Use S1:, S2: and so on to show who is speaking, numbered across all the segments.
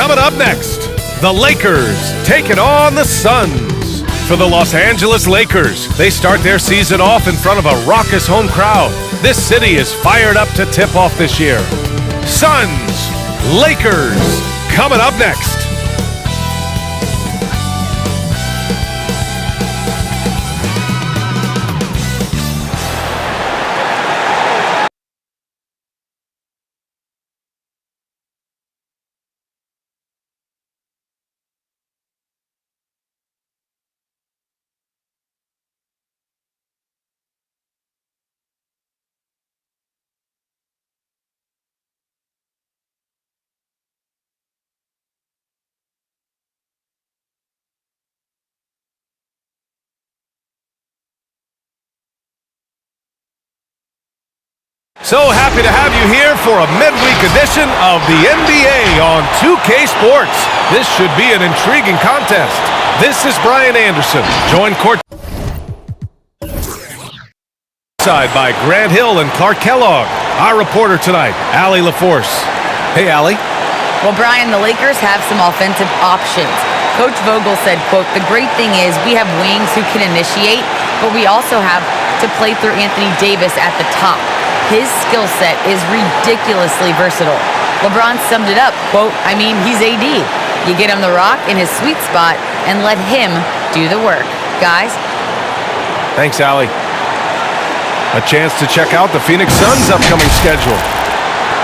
S1: Coming up next, the Lakers taking on the Suns. For the Los Angeles Lakers, they start their season off in front of a raucous home crowd. This city is fired up to tip off this year. Suns, Lakers, coming up next. So happy to have you here for a midweek edition of the NBA on 2K Sports. This should be an intriguing contest. This is Brian Anderson, joined courtside by Grant Hill and Clark Kellogg. Our reporter tonight, Allie LaForce. Hey, Allie.
S2: Well, Brian, the Lakers have some offensive options. Coach Vogel said, quote, "The great thing is we have wings who can initiate, but we also have to play through Anthony Davis at the top. His skill set is ridiculously versatile." LeBron summed it up, quote, he's AD. You get him the rock in his sweet spot and let him do the work. Guys?
S1: Thanks, Allie. A chance to check out the Phoenix Suns' upcoming schedule.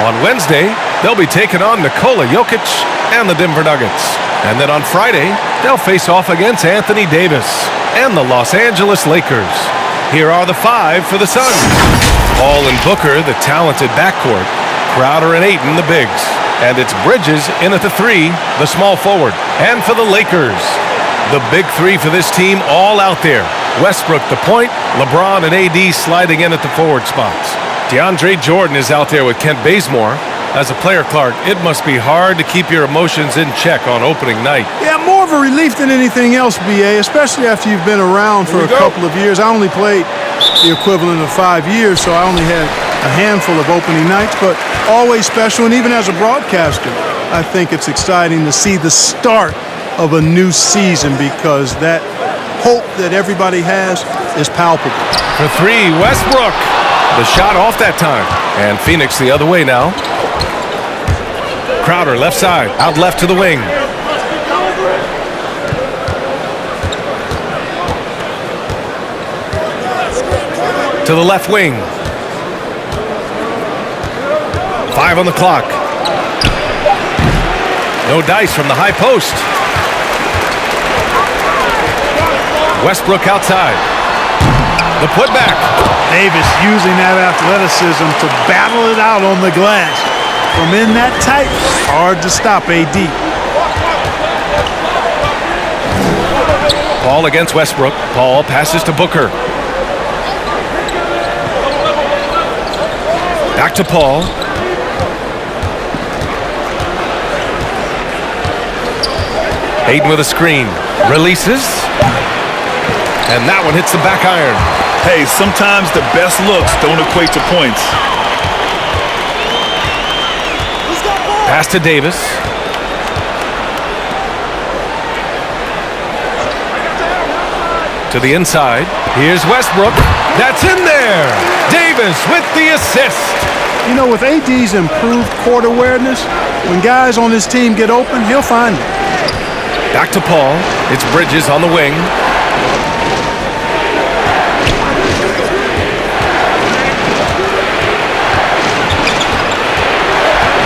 S1: On Wednesday, they'll be taking on Nikola Jokic and the Denver Nuggets. And then on Friday, they'll face off against Anthony Davis and the Los Angeles Lakers. Here are the five for the Suns. Paul and Booker, the talented backcourt. Crowder and Ayton, the bigs. And it's Bridges in at the three, the small forward. And for the Lakers, the big three for this team all out there. Westbrook, the point. LeBron and AD sliding in at the forward spots. DeAndre Jordan is out there with Kent Bazemore. As a player, Clark, it must be hard to keep your emotions in check on opening night.
S3: Yeah, more of a relief than anything else, BA, especially after you've been around for a couple of years. I only played the equivalent of 5 years, so I only had a handful of opening nights, but always special. And even as a broadcaster, I think it's exciting to see the start of a new season because that hope that everybody has is palpable.
S1: For three, Westbrook. The shot off that time. And Phoenix the other way now. Crowder left side, out left to the wing. To the left wing. 5 on the clock. No dice from the high post. Westbrook outside. The putback.
S3: Davis using that athleticism to battle it out on the glass. From in that tight, hard to stop AD.
S1: Paul against Westbrook. Paul passes to Booker. Back to Paul. Ayton with a screen. Releases. And that one hits the back iron.
S4: Hey, sometimes the best looks don't equate to points.
S1: Pass to Davis. To the inside. Here's Westbrook. That's in there. Davis with the assist.
S3: You know, with AD's improved court awareness, when guys on his team get open, he'll find it.
S1: Back to Paul. It's Bridges on the wing.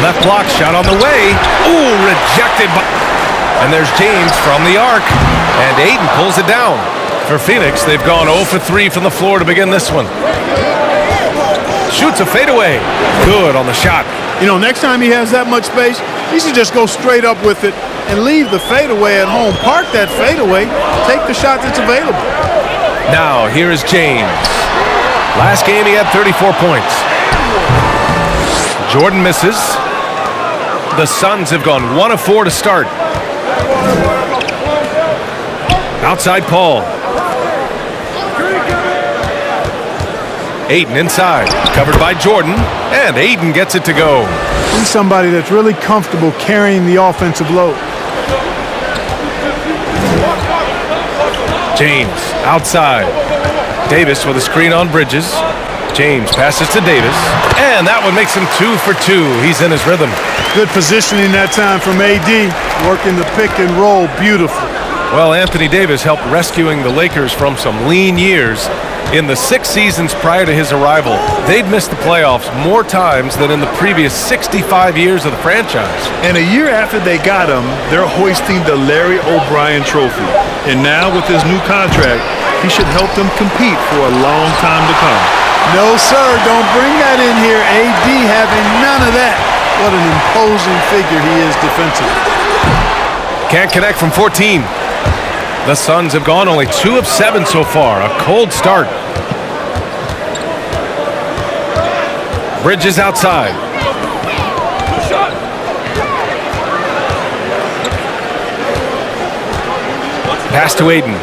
S1: Left block shot on the way. Ooh, rejected by... And there's James from the arc. And Ayton pulls it down. For Phoenix, they've gone 0 for 3 from the floor to begin this one. Shoots a fadeaway. Good on the shot.
S3: You know, next time he has that much space, he should just go straight up with it and leave the fadeaway at home. Park that fadeaway. Take the shot that's available.
S1: Now, here is James. Last game, he had 34 points. Jordan misses. The Suns have gone 1 of 4 to start. Outside Paul. Ayton inside. Covered by Jordan. And Ayton gets it to go.
S3: He's somebody that's really comfortable carrying the offensive load.
S1: James outside. Davis with a screen on Bridges. James passes to Davis, and that one makes him 2 for 2. He's in his rhythm.
S3: Good positioning that time from AD, working the pick and roll beautifully.
S1: Well, Anthony Davis helped rescuing the Lakers from some lean years. In the 6 seasons prior to his arrival, they'd missed the playoffs more times than in the previous 65 years of the franchise.
S4: And a year after they got him, they're hoisting the Larry O'Brien Trophy. And now with his new contract, he should help them compete for a long time to come.
S3: No, sir, don't bring that in here. AD having none of that. What an imposing figure he is defensively.
S1: Can't connect from 14. The Suns have gone only 2 of 7 so far. A cold start. Bridges outside. Pass to Aiden.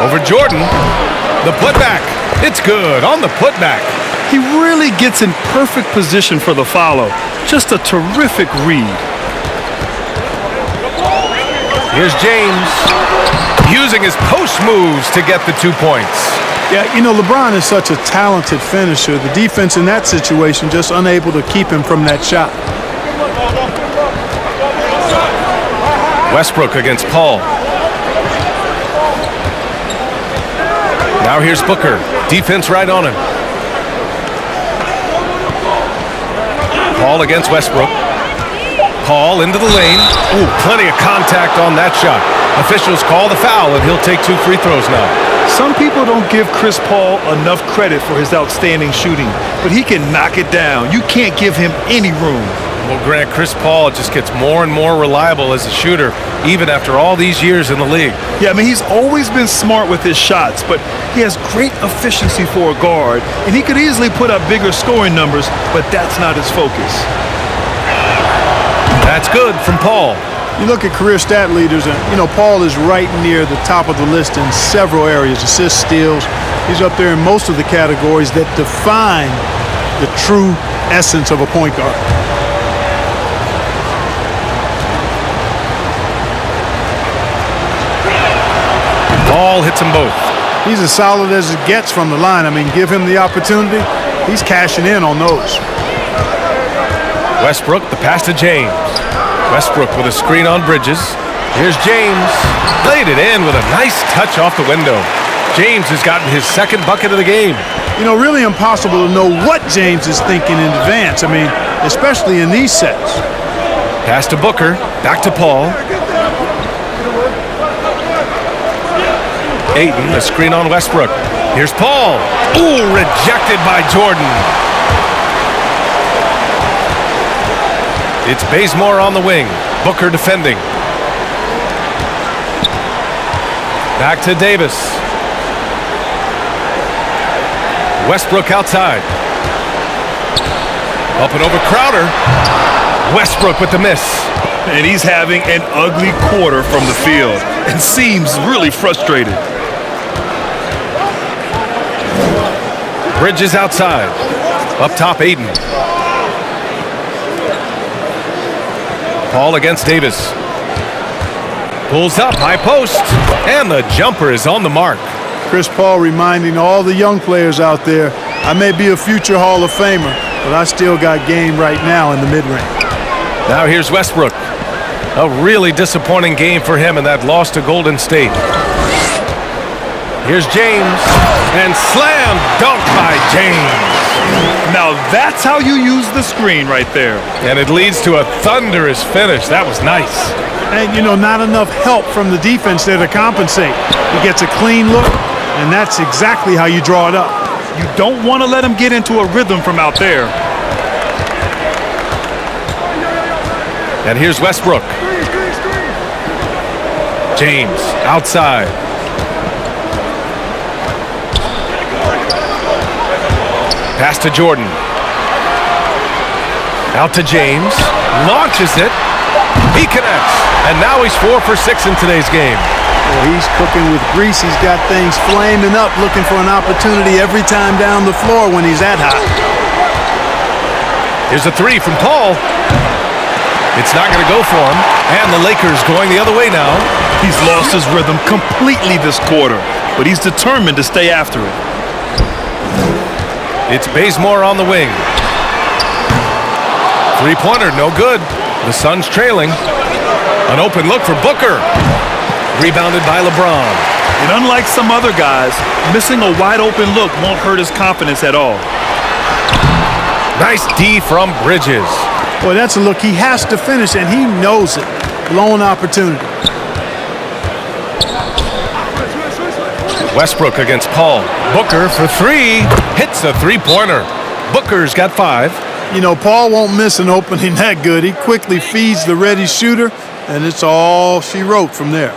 S1: Over Jordan. The putback. It's good on the putback.
S4: He really gets in perfect position for the follow. Just a terrific read.
S1: Here's James using his post moves to get the 2 points.
S3: Yeah, you know, LeBron is such a talented finisher. The defense in that situation just unable to keep him from that shot.
S1: Westbrook against Paul. Now here's Booker. Defense right on him. Paul against Westbrook. Paul into the lane. Ooh, plenty of contact on that shot. Officials call the foul, and he'll take 2 free throws now.
S4: Some people don't give Chris Paul enough credit for his outstanding shooting, but he can knock it down. You can't give him any room.
S1: Well, Grant, Chris Paul just gets more and more reliable as a shooter, even after all these years in the league.
S4: Yeah, I mean, he's always been smart with his shots, but he has great efficiency for a guard, and he could easily put up bigger scoring numbers, but that's not his focus.
S1: That's good from Paul.
S3: You look at career stat leaders, and, you know, Paul is right near the top of the list in several areas. Assists, steals. He's up there in most of the categories that define the true essence of a point guard.
S1: Ball hits them both.
S3: He's as solid as it gets from the line. I mean, give him the opportunity. He's cashing in on those.
S1: Westbrook, the pass to James. Westbrook with a screen on Bridges. Here's James. Laid it in with a nice touch off the window. James has gotten his 2nd bucket of the game.
S3: You know, really impossible to know what James is thinking in advance. I mean, especially in these sets.
S1: Pass to Booker. Back to Paul. Ayton, a screen on Westbrook. Here's Paul. Ooh, rejected by Jordan. It's Bazemore on the wing. Booker defending. Back to Davis. Westbrook outside. Up and over Crowder. Westbrook with the miss.
S4: And he's having an ugly quarter from the field and seems really frustrated.
S1: Bridges outside. Up top, Aiden. Paul against Davis. Pulls up, high post, and the jumper is on the mark.
S3: Chris Paul reminding all the young players out there, I may be a future Hall of Famer, but I still got game right now in the mid-range.
S1: Now here's Westbrook. A really disappointing game for him in that loss to Golden State. Here's James, and slam dunk by James.
S4: Now that's how you use the screen right there.
S1: And it leads to a thunderous finish. That was nice.
S3: And, you know, not enough help from the defense there to compensate. He gets a clean look, and that's exactly how you draw it up.
S4: You don't want to let him get into a rhythm from out there.
S1: And here's Westbrook. James outside. Pass to Jordan. Out to James. Launches it. He connects. And now he's 4 for 6 in today's game.
S3: Well, he's cooking with grease. He's got things flaming up, looking for an opportunity every time down the floor when he's that hot.
S1: Here's a three from Paul. It's not going to go for him. And the Lakers going the other way now.
S4: He's lost his rhythm completely this quarter, but he's determined to stay after it.
S1: It's Bazemore on the wing. Three-pointer, no good. The Suns trailing. An open look for Booker. Rebounded by LeBron.
S4: And unlike some other guys, missing a wide-open look won't hurt his confidence at all.
S1: Nice D from Bridges.
S3: Boy, that's a look he has to finish, and he knows it. Blown opportunity.
S1: Westbrook against Paul. Booker for three. Hits a three-pointer. Booker's got 5.
S3: You know, Paul won't miss an opening that good. He quickly feeds the ready shooter, and it's all she wrote from there.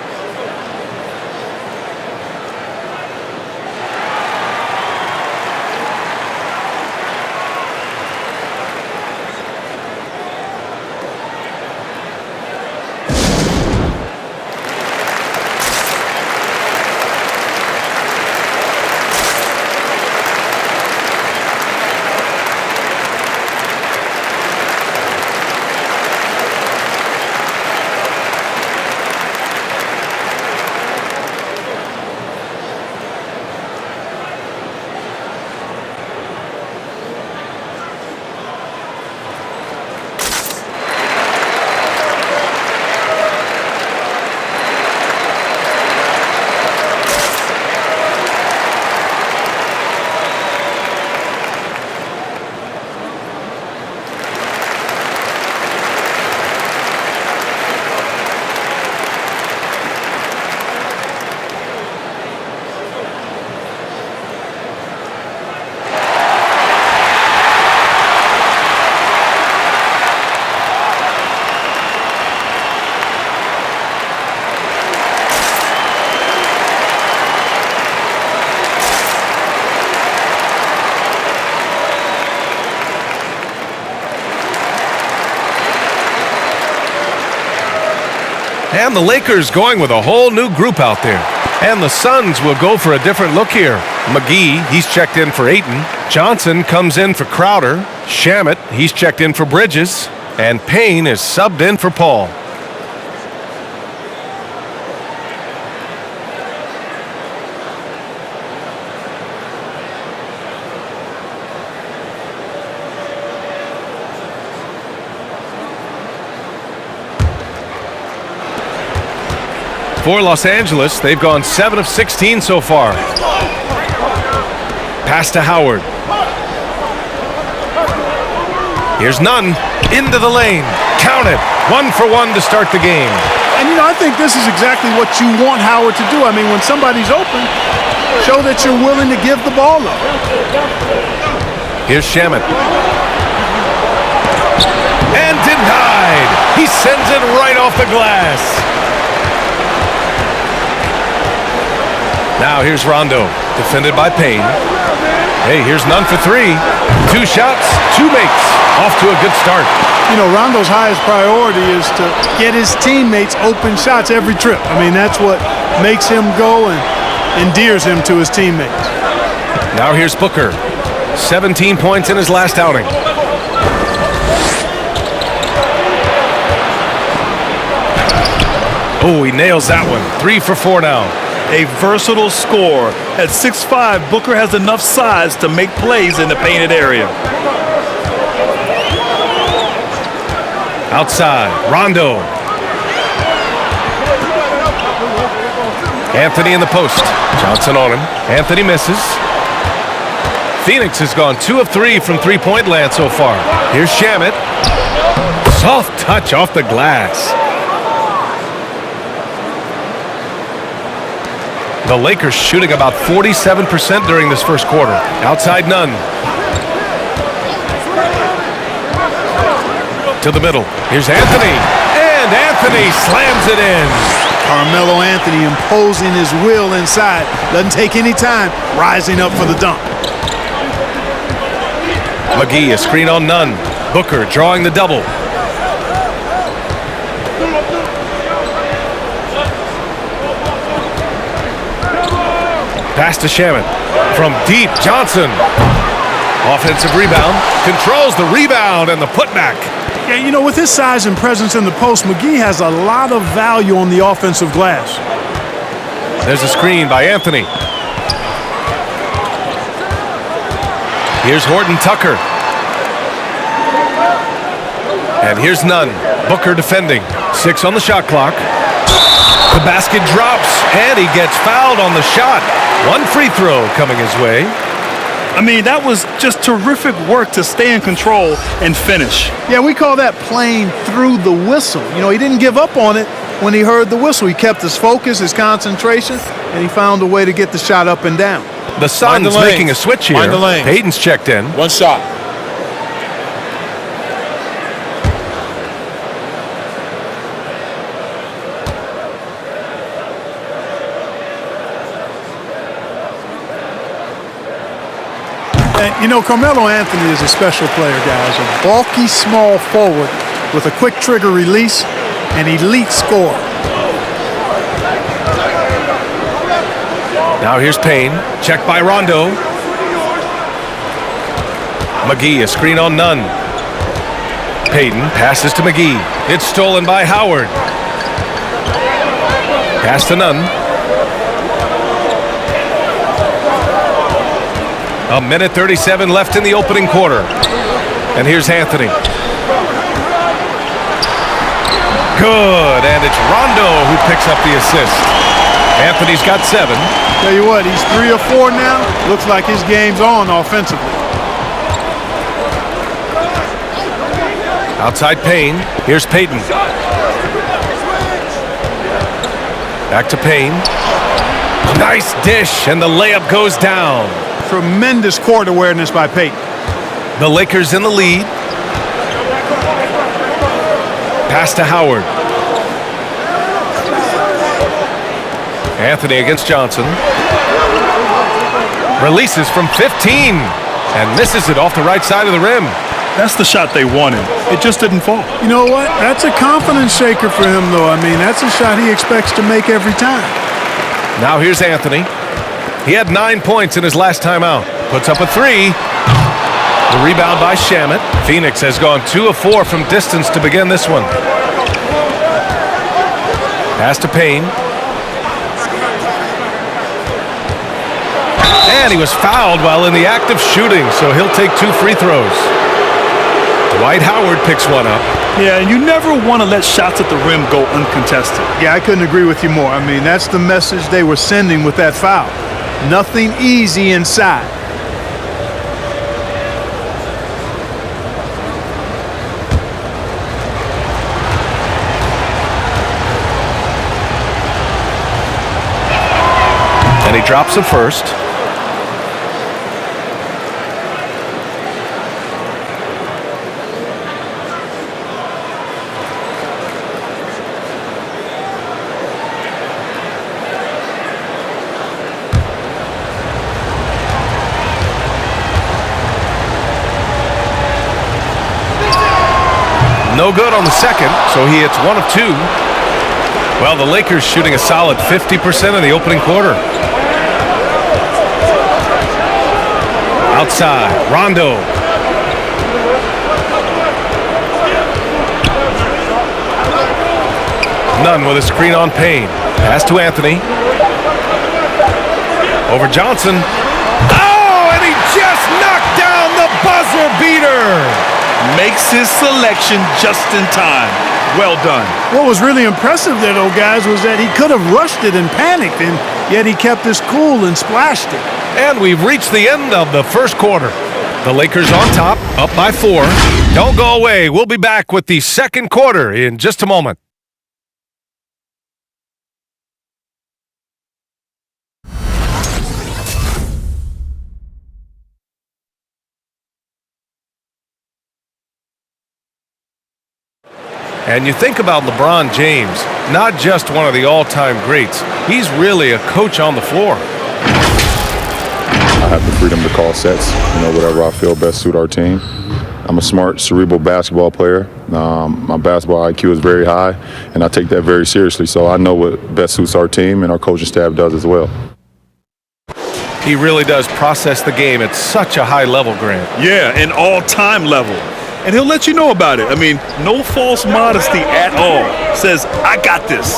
S1: And the Lakers going with a whole new group out there. And the Suns will go for a different look here. McGee, he's checked in for Ayton. Johnson comes in for Crowder. Shamet, he's checked in for Bridges. And Payne is subbed in for Paul. For Los Angeles, they've gone 7 of 16 so far. Pass to Howard. Here's Nunn into the lane. Count it. 1 for 1 to start the game.
S3: And, you know, I think this is exactly what you want Howard to do. I mean, when somebody's open, show that you're willing to give the ball up.
S1: Here's Shamet. And denied. He sends it right off the glass. Now here's Rondo, defended by Payne. Hey, here's Nunn for 3. 2 shots, 2 makes. Off to a good start.
S3: You know, Rondo's highest priority is to get his teammates open shots every trip. I mean, that's what makes him go and endears him to his teammates.
S1: Now here's Booker. 17 points in his last outing. Oh, he nails that one. 3 for 4 now.
S4: A versatile scorer. At 6'5", Booker has enough size to make plays in the painted area.
S1: Outside, Rondo. Anthony in the post. Johnson on him. Anthony misses. Phoenix has gone 2 of 3 from three-point land so far. Here's Shamet. Soft touch off the glass. The Lakers shooting about 47% during this first quarter. Outside Nunn. To the middle. Here's Anthony. And Anthony slams it in.
S3: Carmelo Anthony imposing his will inside. Doesn't take any time. Rising up for the dunk.
S1: McGee, a screen on Nunn. Booker drawing the double. Pass to Shamet. From deep, Johnson. Offensive rebound. Controls the rebound and the putback.
S3: Yeah, you know, with his size and presence in the post, McGee has a lot of value on the offensive glass.
S1: There's a screen by Anthony. Here's Horton Tucker. And here's Nunn. Booker defending. 6 on the shot clock. The basket drops, and he gets fouled on the shot. 1 free throw coming his way.
S4: I mean, that was just terrific work to stay in control and finish.
S3: Yeah, we call that playing through the whistle. You know, he didn't give up on it when he heard the whistle. He kept his focus, his concentration, and he found a way to get the shot up and down.
S1: The Suns making a switch here.
S5: Mind the lane.
S1: Hayden's checked in.
S5: 1 shot.
S3: And, you know, Carmelo Anthony is a special player, guys. A bulky, small forward with a quick trigger release and elite score.
S1: Now here's Payne. Checked by Rondo. McGee, a screen on Nunn. Payton passes to McGee. It's stolen by Howard. Pass to Nunn. A minute 37 left in the opening quarter. And here's Anthony. Good, and it's Rondo who picks up the assist. Anthony's got 7.
S3: Tell you what, he's 3 or 4 now. Looks like his game's on offensively.
S1: Outside Payne. Here's Payton. Back to Payne. Nice dish, and the layup goes down.
S3: Tremendous court awareness by Payton.
S1: The Lakers in the lead. Pass to Howard. Anthony against Johnson. Releases from 15 and misses it off the right side of the rim.
S4: That's the shot they wanted. It just didn't fall.
S3: You know what? That's a confidence shaker for him, though. I mean, that's a shot he expects to make every time.
S1: Now here's Anthony. He had 9 points in his last time out. Puts up a 3. The rebound by Shamet. Phoenix has gone 2 of 4 from distance to begin this one. Pass to Payne. And he was fouled while in the act of shooting, so he'll take 2 free throws. Dwight Howard picks one up.
S4: Yeah, and you never want to let shots at the rim go uncontested.
S3: Yeah, I couldn't agree with you more. I mean, that's the message they were sending with that foul. Nothing easy inside.
S1: And he drops the first. No good on the second, so he hits 1 of 2. Well, the Lakers shooting a solid 50% in the opening quarter. Outside, Rondo. Nunn with a screen on Payne. Pass to Anthony. Over Johnson. Oh, and he just knocked down the buzzer beater.
S4: Makes his selection just in time. Well done.
S3: What was really impressive there, though, guys, was that he could have rushed it and panicked, and yet he kept his cool and splashed it.
S1: And we've reached the end of the first quarter. The Lakers on top, up by 4. Don't go away. We'll be back with the second quarter in just a moment. And you think about LeBron James, not just one of the all-time greats. He's really a coach on the floor.
S6: I have the freedom to call sets, whatever I feel best suit our team. I'm a smart, cerebral basketball player. My basketball IQ is very high, and I take that very seriously. So I know what best suits our team, and our coaching staff does as well.
S1: He really does process the game at such a high level, Grant.
S4: Yeah, an all-time level. And he'll let you know about it. I mean, no false modesty at all. Says, I got this.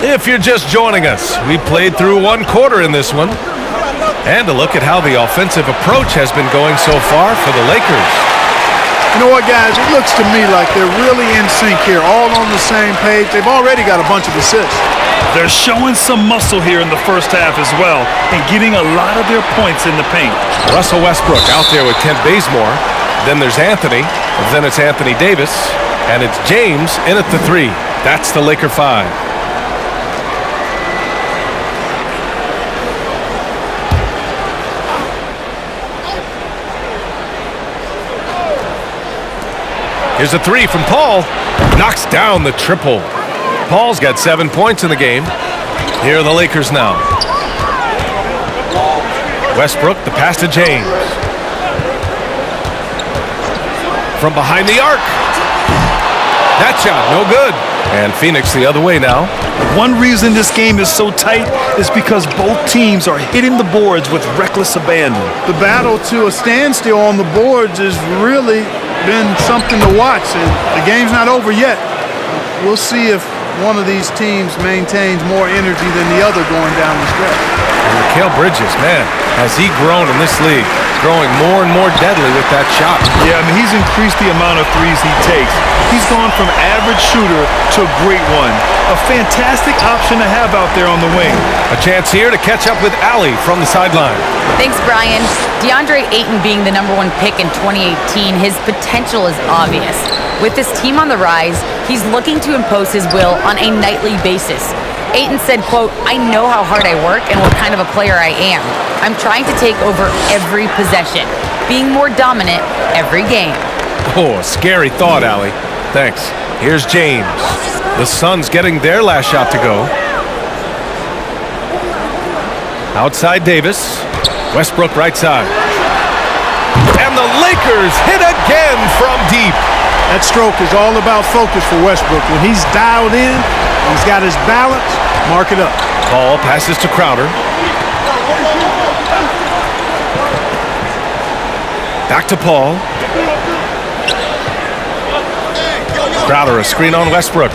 S1: If you're just joining us, we played through one quarter in this one. And a look at how the offensive approach has been going so far for the Lakers.
S3: You know what, guys? It looks to me like they're really in sync here, all on the same page. They've already got a bunch of assists.
S4: They're showing some muscle here in the first half as well and getting a lot of their points in the paint.
S1: Russell Westbrook out there with Kent Bazemore. Then there's Anthony. Then it's Anthony Davis. And it's James in at the 3. That's the Laker 5. Here's a 3 from Paul. Knocks down the triple. Paul's got 7 points in the game. Here are the Lakers now. Westbrook, the pass to James. From behind the arc. That shot, no good. And Phoenix the other way now.
S4: One reason this game is so tight is because both teams are hitting the boards with reckless abandon.
S3: The battle to a standstill on the boards has really been something to watch. And the game's not over yet. We'll see if one of these teams maintains more energy than the other going down the stretch.
S1: And Mikal Bridges, man, has he grown in this league? Growing more and more deadly with that shot.
S4: Yeah, I mean, he's increased the amount of threes he takes. He's gone from average shooter to a great one. A fantastic option to have out there on the wing.
S1: A chance here to catch up with Allie from the sideline.
S2: Thanks, Brian. DeAndre Ayton being the #1 pick in 2018, his potential is obvious. With his team on the rise, he's looking to impose his will on a nightly basis. Ayton said, quote, "I know how hard I work and what kind of a player I am. I'm trying to take over every possession, being more dominant every game."
S1: Oh, a scary thought, Allie. Thanks. Here's James. The Suns getting their last shot to go. Outside Davis. Westbrook right side. And the Lakers hit again from deep.
S3: That stroke is all about focus for Westbrook. When he's dialed in, he's got his balance, mark it up.
S1: Paul passes to Crowder. Back to Paul. Crowder, a screen on Westbrook.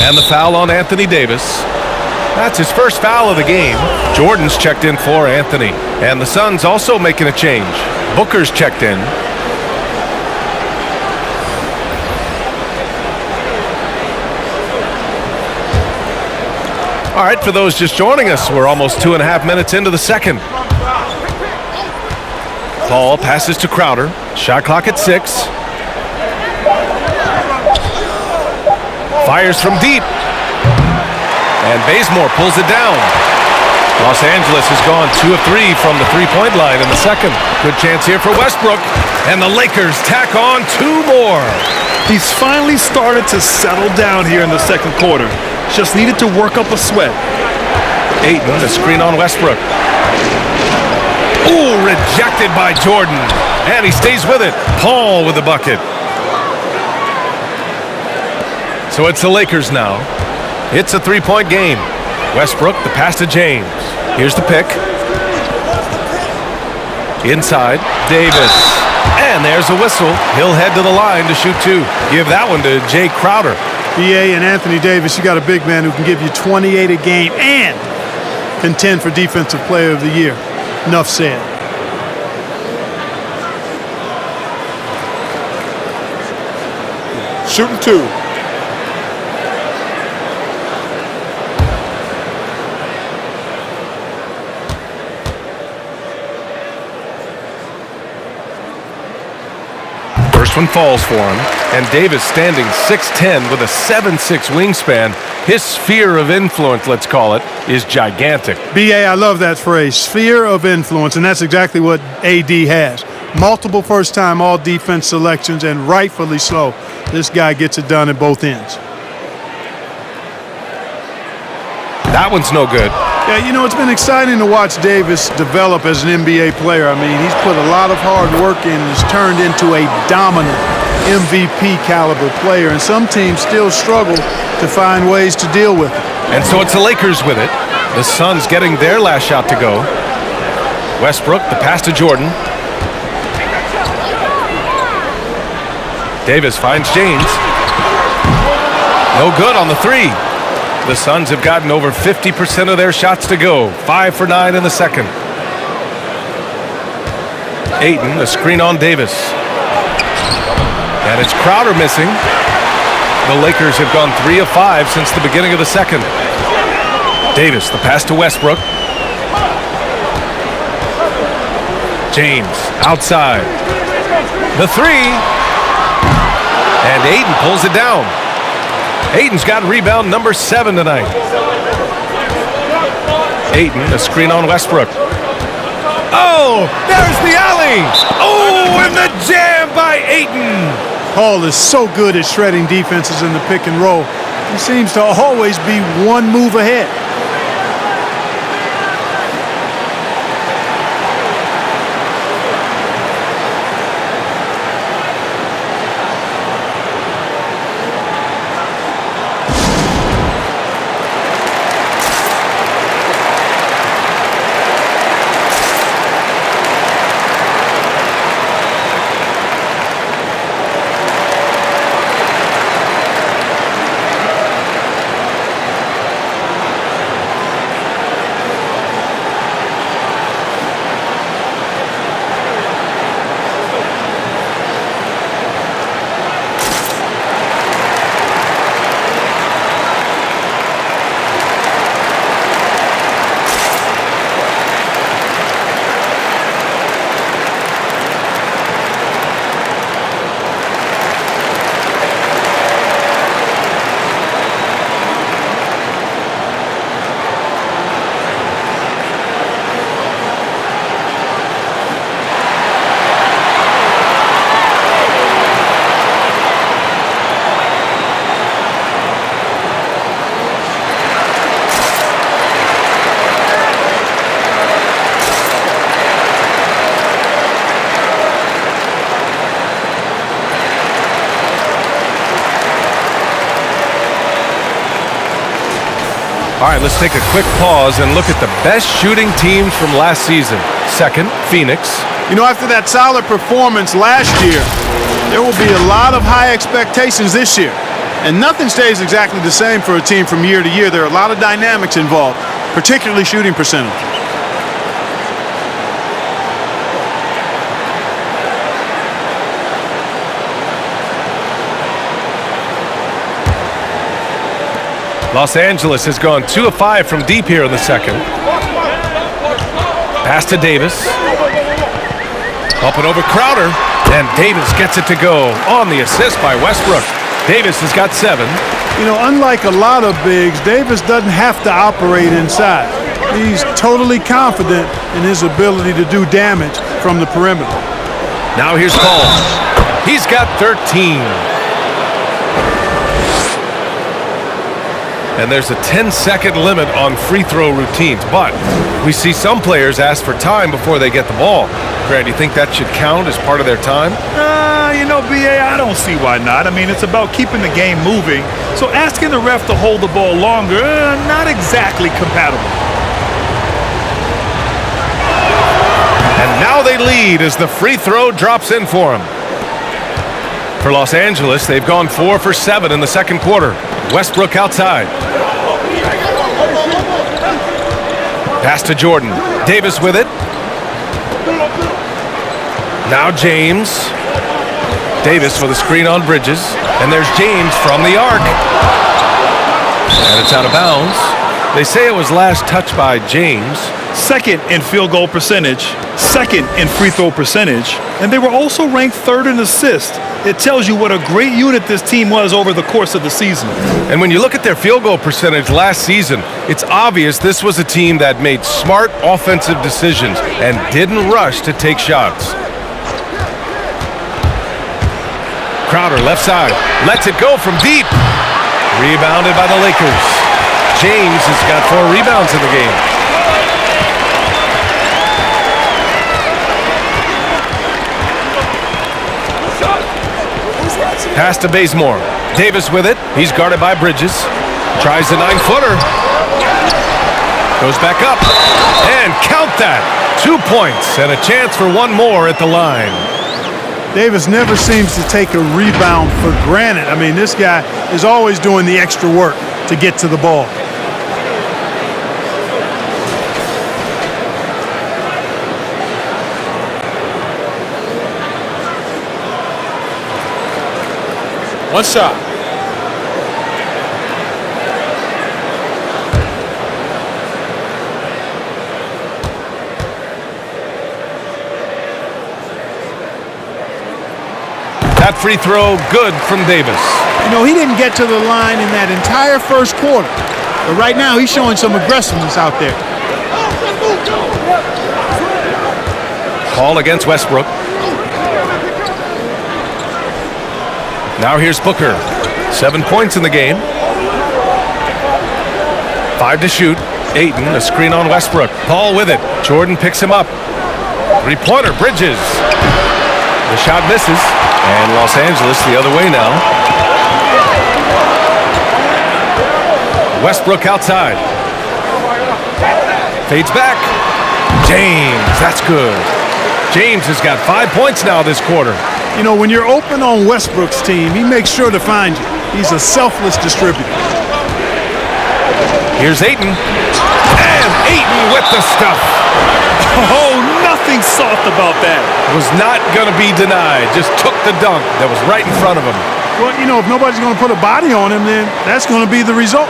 S1: And the foul on Anthony Davis. That's his first foul of the game. Jordan's checked in for Anthony. And the Suns also making a change. Booker's checked in. All right, for those just joining us, we're almost 2.5 minutes into the second. Paul passes to Crowder. Shot clock at 6. Fires from deep. And Bazemore pulls it down. Los Angeles has gone 2 of 3 from the three-point line in the second. Good chance here for Westbrook. And the Lakers tack on 2 more.
S4: He's finally started to settle down here in the second quarter. Just needed to work up a sweat.
S1: Ayton, the screen on Westbrook. Ooh, rejected by Jordan. And he stays with it. Paul with the bucket. So it's the Lakers now. It's a 3-point game. Westbrook, the pass to James. Here's the pick. Inside, Davis. And there's a whistle. He'll head to the line to shoot 2. Give that one to Jay Crowder.
S3: BA and Anthony Davis, you got a big man who can give you 28 a game and contend for Defensive Player of the Year. Enough said.
S5: Shooting 2.
S1: First one falls for him, and Davis standing 6'10" with a 7'6" wingspan. His sphere of influence, let's call it, is gigantic.
S3: BA, I love that phrase, sphere of influence, and that's exactly what AD has. Multiple first-time all-defense selections, and rightfully so. This guy gets it done at both ends.
S1: That one's no good.
S3: Yeah, you know, it's been exciting to watch Davis develop as an NBA player. I mean, he's put a lot of hard work in and has turned into a dominant MVP caliber player, and some teams still struggle to find ways to deal with it.
S1: And so it's the Lakers with it. The Suns getting their last shot to go. Westbrook, the pass to Jordan. Davis finds James. No good on the three. The Suns have gotten over 50% of their shots to go. 5 for 9 in the second. Ayton, a screen on Davis. And it's Crowder missing. The Lakers have gone 3 of 5 since the beginning of the second. Davis, the pass to Westbrook. James, outside. The three. And Ayton pulls it down. Ayton's got rebound number 7 tonight. Ayton, a screen on Westbrook. Oh, there's the alley. Oh, and the jam by Ayton.
S3: Hall is so good at shredding defenses in the pick and roll. He seems to always be one move ahead.
S1: All right, let's take a quick pause and look at the best shooting teams from last season. Second, Phoenix.
S3: You know, after that solid performance last year, there will be a lot of high expectations this year. And nothing stays exactly the same for a team from year to year. There are a lot of dynamics involved, particularly shooting percentage.
S1: Los Angeles has gone 2 of 5 from deep here in the second. Pass to Davis. Up and over Crowder. And Davis gets it to go on the assist by Westbrook. Davis has got 7.
S3: You know, unlike a lot of bigs, Davis doesn't have to operate inside. He's totally confident in his ability to do damage from the perimeter.
S1: Now here's Paul. He's got 13. And there's a 10-second limit on free throw routines. But we see some players ask for time before they get the ball. Grant, do you think that should count as part of their time?
S4: You know, B.A., I don't see why not. I mean, it's about keeping the game moving. So asking the ref to hold the ball longer, not exactly compatible.
S1: And now they lead as the free throw drops in for them. For Los Angeles, they've gone 4 for 7 in the second quarter. Westbrook outside. Pass to Jordan. Davis with it. Now James. Davis with a screen on Bridges. And there's James from the arc. And it's out of bounds. They say it was last touched by James.
S4: Second in field goal percentage, second in free throw percentage, and they were also ranked 3rd in assists. It tells you what a great unit this team was over the course of the season.
S1: And when you look at their field goal percentage last season, it's obvious this was a team that made smart offensive decisions and didn't rush to take shots. Crowder left side, lets it go from deep. Rebounded by the Lakers. James has got 4 rebounds in the game. Pass to Bazemore. Davis with it. He's guarded by Bridges. Tries the 9-footer. Goes back up. And count that. 2 points and a chance for one more at the line.
S3: Davis never seems to take a rebound for granted. I mean, this guy is always doing the extra work to get to the ball.
S1: One shot. That free throw good from Davis.
S3: You know, he didn't get to the line in that entire first quarter. But right now, he's showing some aggressiveness out there.
S1: Call against Westbrook. Now here's Booker. 7 points in the game. 5 to shoot. Ayton, a screen on Westbrook. Paul with it. Jordan picks him up. Three-pointer, Bridges. The shot misses. And Los Angeles the other way now. Westbrook outside. Fades back. James, that's good. James has got 5 points now this quarter.
S3: You know, when you're open on Westbrook's team, he makes sure to find you. He's a selfless distributor.
S1: Here's Ayton. And Ayton with the stuff.
S4: Oh, nothing soft about that.
S1: Was not going to be denied. Just took the dunk that was right in front of him.
S3: Well, you know, if nobody's going to put a body on him, then that's going to be the result.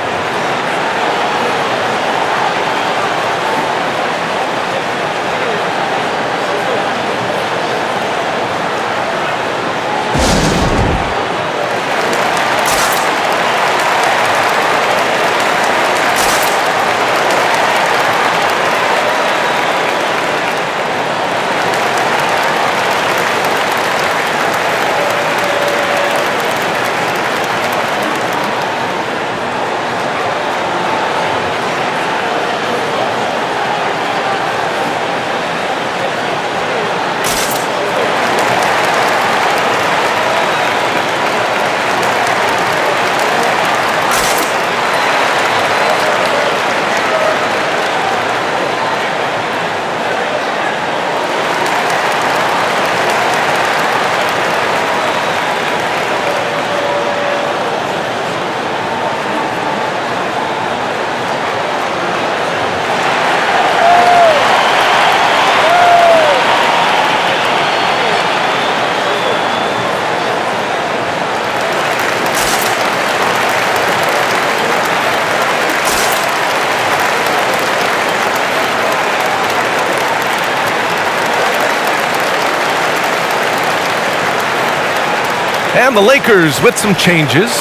S1: And the Lakers with some changes.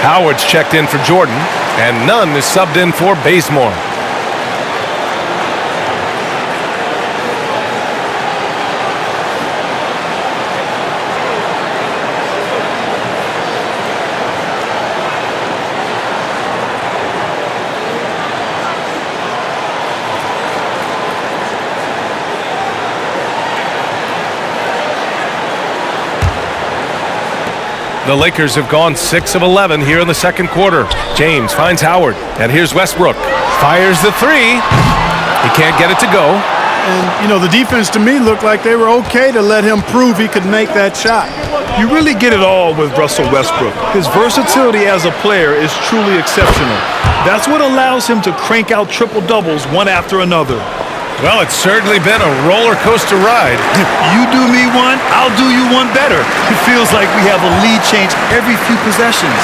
S1: Howard's checked in for Jordan, and Nunn is subbed in for Bazemore. The Lakers have gone 6 of 11 here in the second quarter. James finds Howard, and here's Westbrook. Fires the three. He can't get it to go.
S3: And, you know, the defense to me looked like they were okay to let him prove he could make that shot.
S4: You really get it all with Russell Westbrook. His versatility as a player is truly exceptional. That's what allows him to crank out triple-doubles one after another.
S1: Well, it's certainly been a roller coaster ride.
S4: You do me one, I'll do you one better. It feels like we have a lead change every few possessions.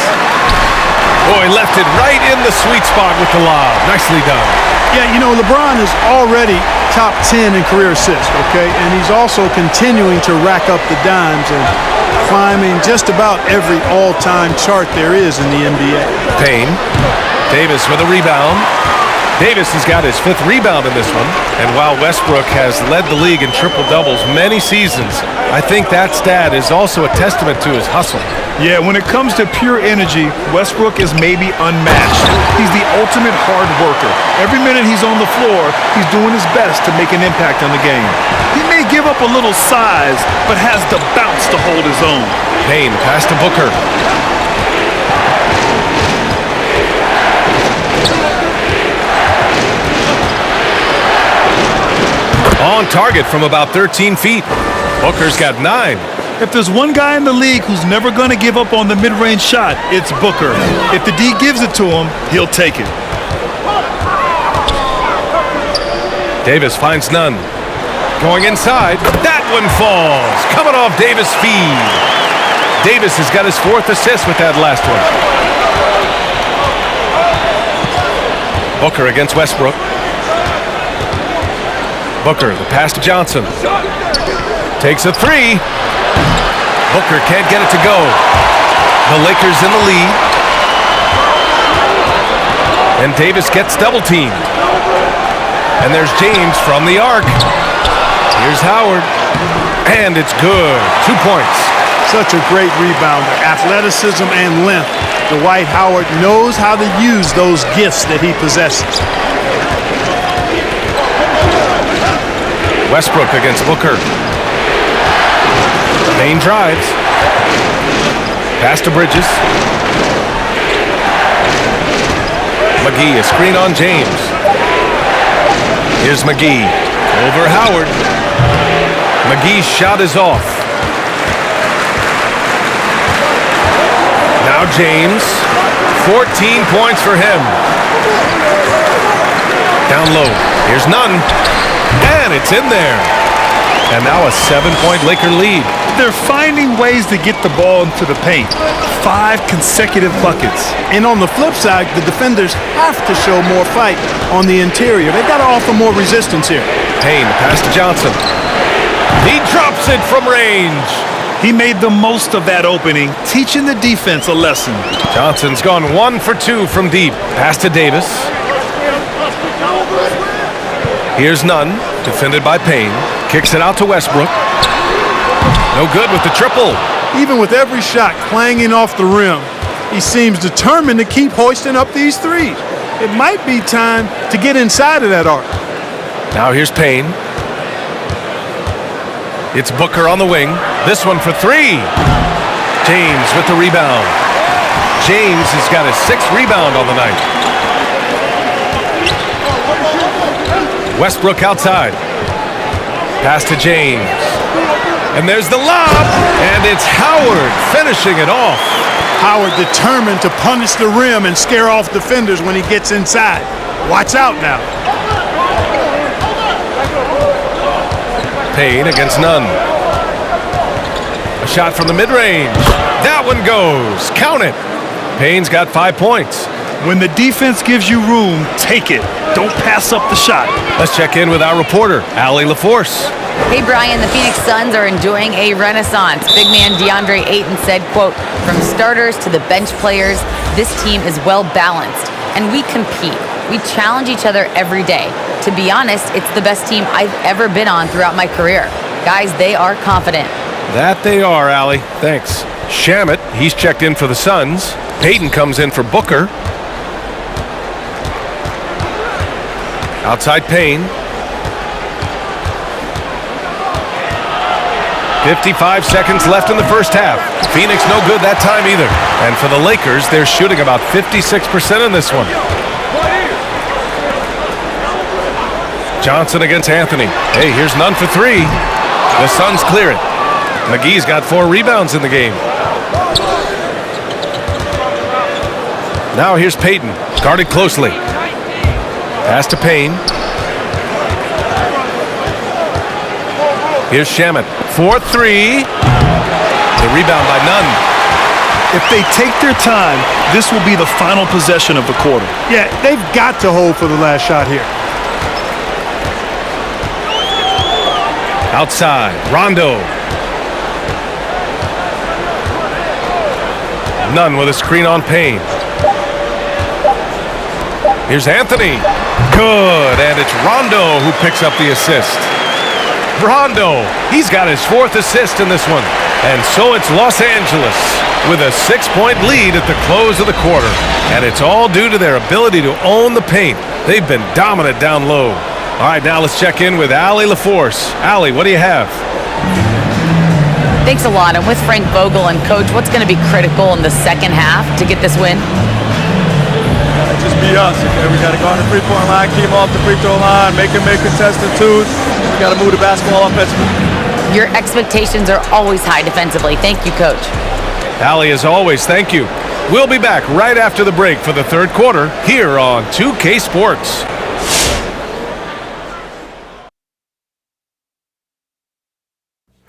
S1: Boy, left it right in the sweet spot with the lob. Nicely done.
S3: Yeah, you know, LeBron is already top 10 in career assists, okay? And he's also continuing to rack up the dimes and climbing just about every all-time chart there is in the NBA.
S1: Payne. Davis with a rebound. Davis has got his 5th rebound in this one. And while Westbrook has led the league in triple-doubles many seasons, I think that stat is also a testament to his hustle.
S4: Yeah, when it comes to pure energy, Westbrook is maybe unmatched. He's the ultimate hard worker. Every minute he's on the floor, he's doing his best to make an impact on the game. He may give up a little size, but has the bounce to hold his own.
S1: Payne pass to Booker. On target from about 13 feet. Booker's got 9.
S4: If there's one guy in the league who's never going to give up on the mid-range shot, it's Booker. If the D gives it to him, he'll take it.
S1: Davis finds none. Going inside. That one falls. Coming off Davis' feed. Davis has got his 4th assist with that last one. Booker against Westbrook. Booker, the pass to Johnson. Takes a 3. Booker can't get it to go. The Lakers in the lead. And Davis gets double teamed. And there's James from the arc. Here's Howard. And it's good. 2 points.
S3: Such a great rebounder. Athleticism and length. Dwight Howard knows how to use those gifts that he possesses.
S1: Westbrook against Booker. Payne drives. Pass to Bridges. McGee, a screen on James. Here's McGee. Over Howard. McGee's shot is off. Now James. 14 points for him. Down low. Here's none. And it's in there. And now a 7-point Laker lead.
S4: They're finding ways to get the ball into the paint. 5 consecutive buckets.
S3: And on the flip side, the defenders have to show more fight on the interior. They've got to offer more resistance here.
S1: Payne, pass to Johnson. He drops it from range.
S4: He made the most of that opening, teaching the defense a lesson.
S1: Johnson's gone 1 for 2 from deep. Pass to Davis. Here's none, defended by Payne. Kicks it out to Westbrook. No good with the triple.
S3: Even with every shot clanging off the rim, he seems determined to keep hoisting up these threes. It might be time to get inside of that arc.
S1: Now here's Payne. It's Booker on the wing. This one for 3. James with the rebound. James has got his 6th rebound on the night. Westbrook outside. Pass to James. And there's the lob. And it's Howard finishing it off.
S3: Howard determined to punish the rim and scare off defenders when he gets inside. Watch out now.
S1: Payne against none. A shot from the mid-range. That one goes. Count it. Payne's got 5 points.
S4: When the defense gives you room, take it. Don't pass up the shot.
S1: Let's check in with our reporter, Allie LaForce.
S2: Hey, Brian, the Phoenix Suns are enjoying a renaissance. Big man DeAndre Ayton said, quote, "From starters to the bench players, this team is well balanced, and we compete. We challenge each other every day. To be honest, it's the best team I've ever been on throughout my career. Guys, they are confident."
S1: That they are, Allie. Thanks. Shamet, he's checked in for the Suns. Payton comes in for Booker. Outside Payne. 55 seconds left in the first half. Phoenix no good that time either. And for the Lakers, they're shooting about 56% in this one. Johnson against Anthony. Hey, here's none for 3. The Suns clear it. McGee's got 4 rebounds in the game. Now here's Payton, guarded closely. Pass to Payne. Here's Shamet. 4-3. The rebound by Nunn.
S4: If they take their time, this will be the final possession of the quarter.
S3: Yeah, they've got to hold for the last shot here.
S1: Outside, Rondo. Nunn with a screen on Payne. Here's Anthony. Good, and it's Rondo who picks up the assist. Rondo, he's got his 4th assist in this one. And so it's Los Angeles with a 6-point lead at the close of the quarter. And it's all due to their ability to own the paint. They've been dominant down low. All right, now let's check in with Allie LaForce. Allie, what do you have?
S2: Thanks a lot. And with Frank Vogel and Coach, what's going to be critical in the second half to get this win?
S5: just be us. Okay? We got to go on the three-point line, keep them off the free throw line, make them make contested twos. We got to move the basketball offensively.
S2: Your expectations are always high defensively. Thank you, Coach.
S1: Allie, as always, thank you. We'll be back right after the break for the third quarter here on 2K Sports.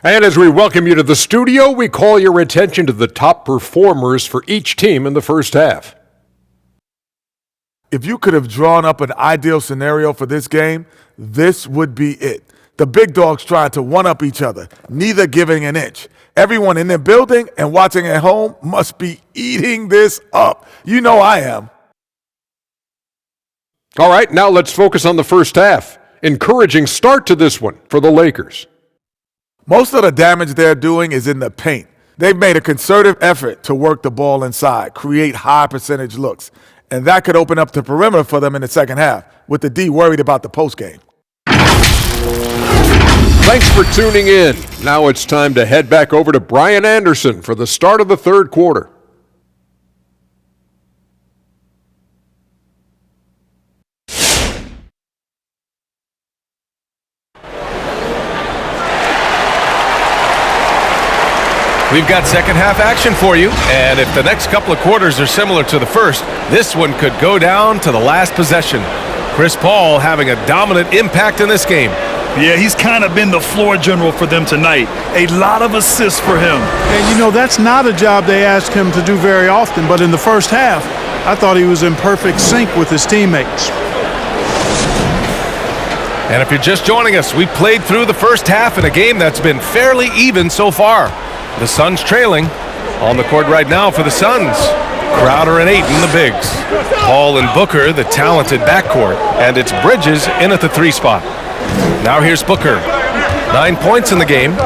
S7: And as we welcome you to the studio, we call your attention to the top performers for each team in the first half.
S8: If you could have drawn up an ideal scenario for this game, this would be it. The big dogs trying to one-up each other, neither giving an inch. Everyone in the building and watching at home must be eating this up. You know I am.
S7: All right, now let's focus on the first half. Encouraging start to this one for the Lakers.
S8: Most of the damage they're doing is in the paint. They've made a concerted effort to work the ball inside, create high percentage looks, and that could open up the perimeter for them in the second half, with the D worried about the postgame.
S7: Thanks for tuning in. Now it's time to head back over to Brian Anderson for the start of the third quarter.
S1: We've got second half action for you, and if the next couple of quarters are similar to the first, this one could go down to the last possession. Chris Paul having a dominant impact in this game.
S4: Yeah, he's kind of been the floor general for them tonight. A lot of assists for him.
S3: And you know, that's not a job they ask him to do very often, but in the first half, I thought he was in perfect sync with his teammates.
S1: And if you're just joining us, we played through the first half in a game that's been fairly even so far. The Suns trailing. On the court right now for the Suns, Crowder and Ayton, the bigs. Paul and Booker, the talented backcourt. And it's Bridges in at the 3 spot. Now here's Booker. 9 points in the game.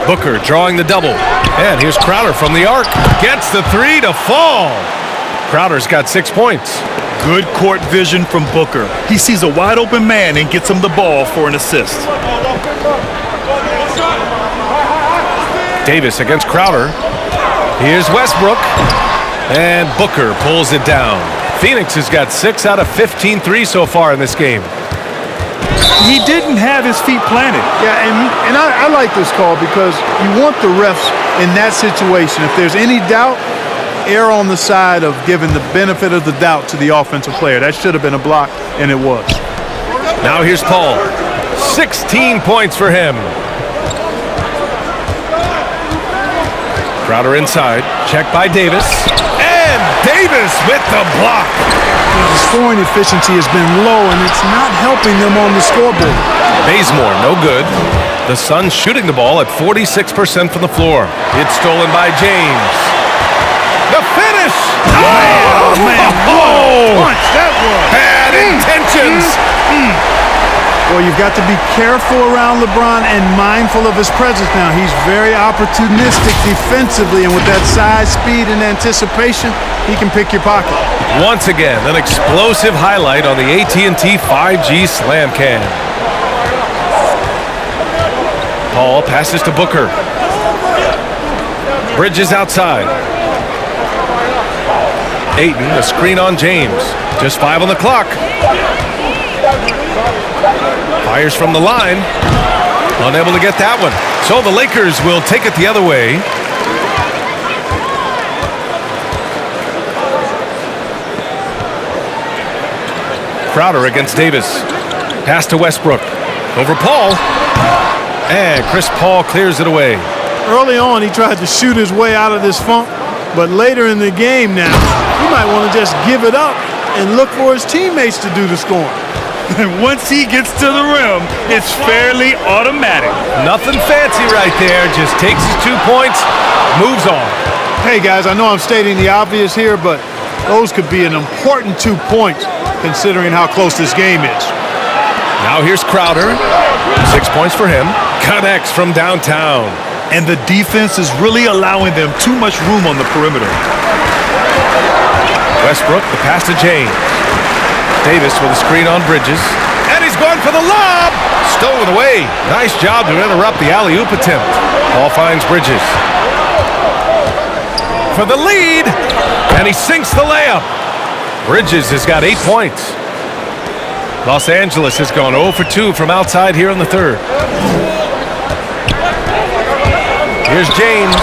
S1: Booker drawing the double. And here's Crowder from the arc. Gets the 3 to fall. Crowder's got 6 points.
S4: Good court vision from Booker. He sees a wide open man and gets him the ball for an assist.
S1: Davis against Crowder. Here's Westbrook. And Booker pulls it down. Phoenix has got 6 out of 15 threes so far in this game.
S4: He didn't have his feet planted.
S3: Yeah, and I like this call because you want the refs in that situation. If there's any doubt, err on the side of giving the benefit of the doubt to the offensive player. That should have been a block, and it was.
S1: Now here's Paul. 16 points for him. Crowder inside. Check by Davis. And Davis with the block.
S3: The scoring efficiency has been low, and it's not helping them on the scoreboard.
S1: Bazemore, no good. The Suns shooting the ball at 46% from the floor. It's stolen by James. The finish!
S4: Oh, man.
S1: Oh!
S4: Punch, that was.
S1: Bad intentions.
S3: Well, you've got to be careful around LeBron and mindful of his presence now. He's very opportunistic defensively, and with that size, speed, and anticipation, he can pick your pocket.
S1: Once again, an explosive highlight on the AT&T 5G Slam Cam. Paul passes to Booker. Bridges outside. Ayton, a screen on James. Just 5 on the clock. Fires from the line. Unable to get that one. So the Lakers will take it the other way. Crowder against Davis. Pass to Westbrook. Over Paul. And Chris Paul clears it away.
S3: Early on, he tried to shoot his way out of this funk, but later in the game now, he might want to just give it up and look for his teammates to do the scoring.
S4: And once he gets to the rim, it's fairly automatic.
S1: Nothing fancy right there. Just takes his 2 points, moves on.
S3: Hey, guys, I know I'm stating the obvious here, but those could be an important 2 points considering how close this game is.
S1: Now here's Crowder. 6 points for him. Connects from downtown.
S4: And the defense is really allowing them too much room on the perimeter.
S1: Westbrook, the pass to James. Davis with a screen on Bridges. And he's going for the lob! Stolen away. Nice job to interrupt the alley-oop attempt. Paul finds Bridges. For the lead. And he sinks the layup. Bridges has got 8 points. Los Angeles has gone 0 for 2 from outside here in the third. Here's James.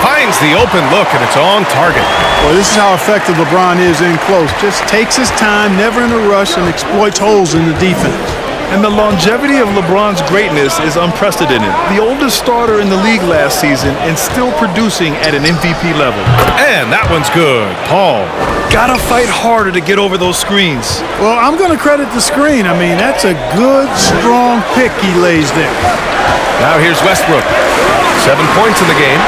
S1: Finds the open look, and it's on target.
S3: Well, this is how effective LeBron is in close. Just takes his time, never in a rush, and exploits holes in the defense.
S4: And the longevity of LeBron's greatness is unprecedented. The oldest starter in the league last season and still producing at an MVP level.
S1: And that one's good. Paul.
S4: Gotta fight harder to get over those screens.
S3: Well, I'm going to credit the screen. I mean, that's a good, strong pick he lays there.
S1: Now here's Westbrook. 7 points in the game.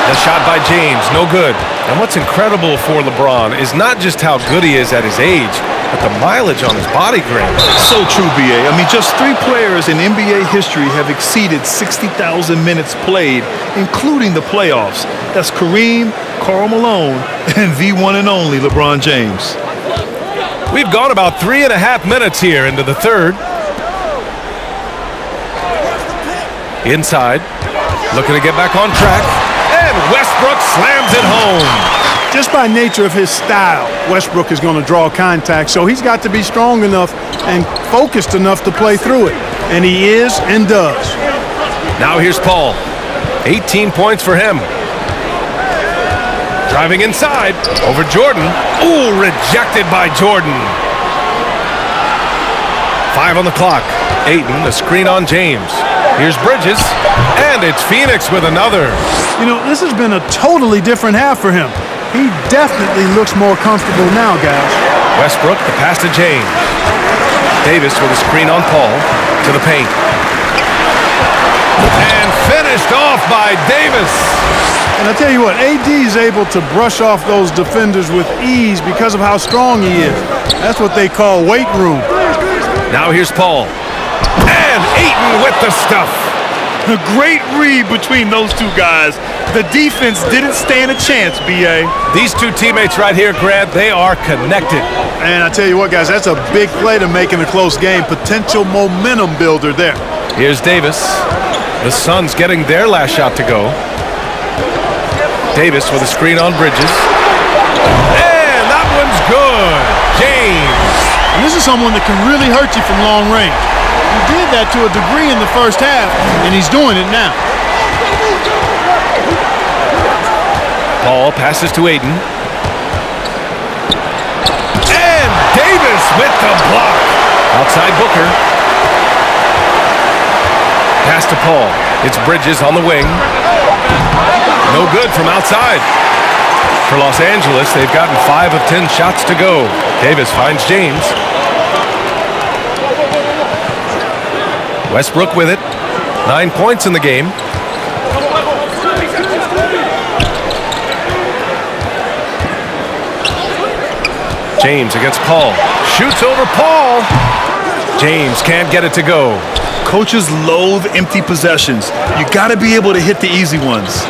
S1: The shot by James, no good. And what's incredible for LeBron is not just how good he is at his age, but the mileage on his body grade.
S4: So true, B.A. I mean, just 3 players in NBA history have exceeded 60,000 minutes played, including the playoffs. That's Kareem, Karl Malone, and the one and only LeBron James.
S1: We've gone about 3.5 minutes here into the third. Inside, looking to get back on track. And Westbrook slams it home.
S3: Just by nature of his style, Westbrook is going to draw contact, so he's got to be strong enough and focused enough to play through it. And he is and does.
S1: Now here's Paul. 18 points for him. Driving inside, over Jordan. Ooh, rejected by Jordan. 5 on the clock. Ayton, the screen on James. Here's Bridges, and it's Phoenix with another.
S3: You know, this has been a totally different half for him. He definitely looks more comfortable now, guys.
S1: Westbrook, the pass to James. Davis with a screen on Paul to the paint. And finished off by Davis.
S3: And I tell you what, AD is able to brush off those defenders with ease because of how strong he is. That's what they call weight room.
S1: Now here's Paul. And Ayton with the stuff.
S4: A great read between those two guys. The defense didn't stand a chance, B.A.
S1: These two teammates right here, Grant, they are connected.
S3: And I tell you what, guys, that's a big play to make in a close game. Potential momentum builder there.
S1: Here's Davis. The Suns getting their last shot to go. Davis with a screen on Bridges. And that one's good. James.
S3: And this is someone that can really hurt you from long range. He did that to a degree in the first half, and he's doing it now.
S1: Paul passes to Ayton. And Davis with the block. Outside Booker. Pass to Paul. It's Bridges on the wing. No good from outside. For Los Angeles, they've gotten 5 of 10 shots to go. Davis finds James. Westbrook with it. 9 points in the game. James against Paul. Shoots over Paul. James can't get it to go.
S4: Coaches loathe empty possessions. You got to be able to hit the easy ones.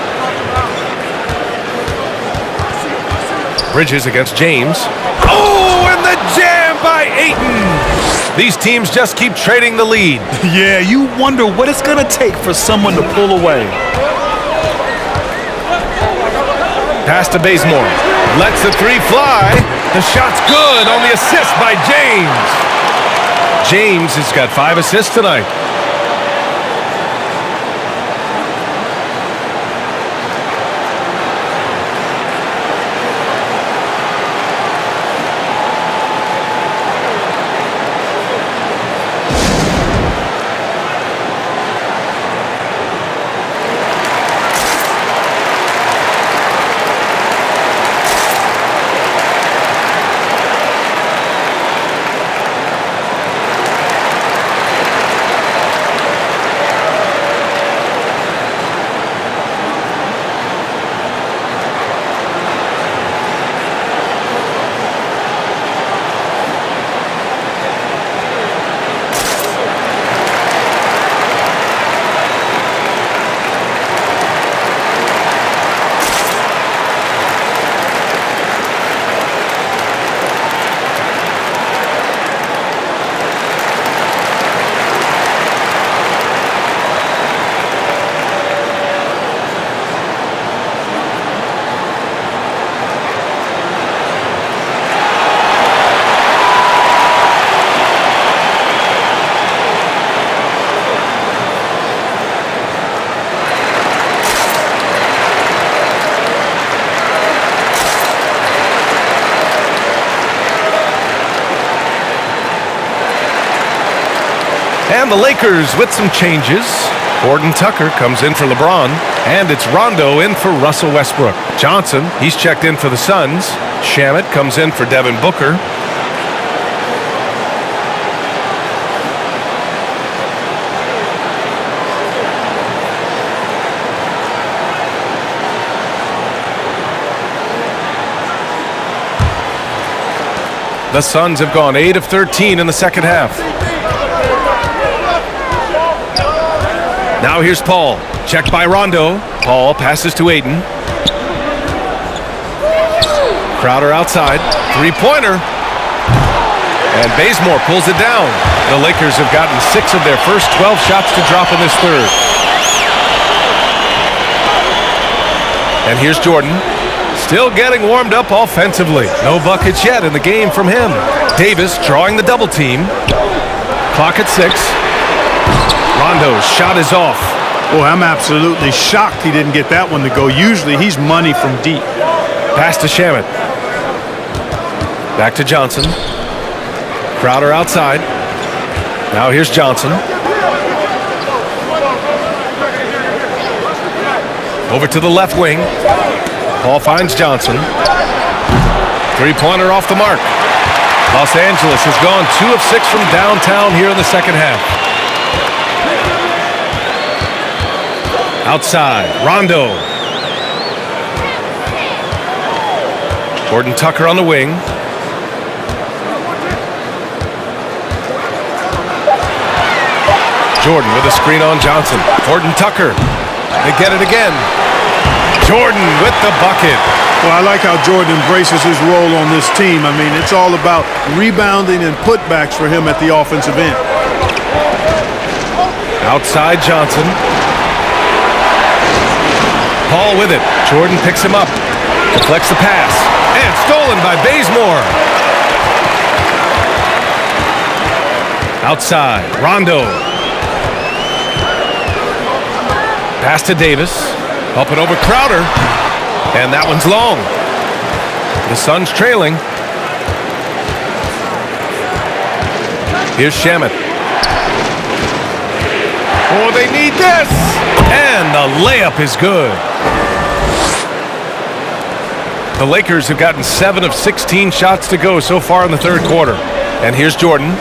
S1: Bridges against James. Oh, and the jam by Ayton. These teams just keep trading the lead.
S4: Yeah, you wonder what it's going to take for someone to pull away.
S1: Pass to Bazemore. Lets the 3 fly. The shot's good on the assist by James. James has got 5 assists tonight. And the Lakers with some changes. Gordon Tucker comes in for LeBron, and it's Rondo in for Russell Westbrook. Johnson, he's checked in for the Suns. Shamet comes in for Devin Booker. The Suns have gone 8 of 13 in the second half. Now here's Paul. Checked by Rondo. Paul passes to Ayton. Crowder outside. Three-pointer. And Bazemore pulls it down. The Lakers have gotten 6 of their first 12 shots to drop in this third. And here's Jordan. Still getting warmed up offensively. No buckets yet in the game from him. Davis drawing the double team. Clock at 6. Rondo's shot is off.
S3: Boy, I'm absolutely shocked he didn't get that one to go. Usually he's money from deep.
S1: Pass to Shamet. Back to Johnson. Crowder outside. Now here's Johnson. Over to the left wing. Paul finds Johnson. Three-pointer off the mark. Los Angeles has gone 2 of 6 from downtown here in the second half. Outside, Rondo. Gordon Tucker on the wing. Jordan with a screen on Johnson. Gordon Tucker. They get it again. Jordan with the bucket.
S3: Well, I like how Jordan embraces his role on this team. I mean, it's all about rebounding and putbacks for him at the offensive end.
S1: Outside Johnson. Paul with it. Jordan picks him up. Deflects the pass. And stolen by Bazemore. Outside. Rondo. Pass to Davis. Up and over Crowder. And that one's long. The Suns trailing. Here's Shamet. Oh, they need this. And the layup is good. The Lakers have gotten 7 of 16 shots to go so far in the third quarter. And here's Jordan.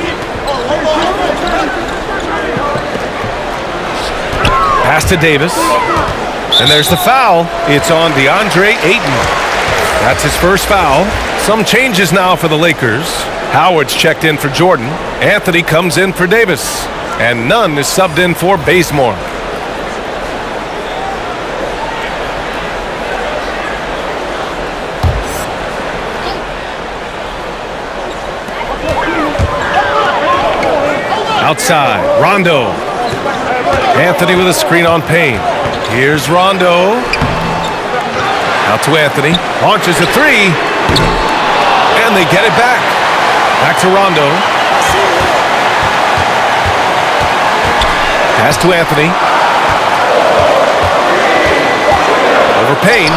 S1: Pass to Davis. And there's the foul. It's on DeAndre Ayton. That's his first foul. Some changes now for the Lakers. Howard's checked in for Jordan. Anthony comes in for Davis. And Nunn is subbed in for Bazemore. Outside, Rondo. Anthony with a screen on Payne. Here's Rondo. Out to Anthony. Launches a three. And they get it back. Back to Rondo. Pass to Anthony. Over Payne.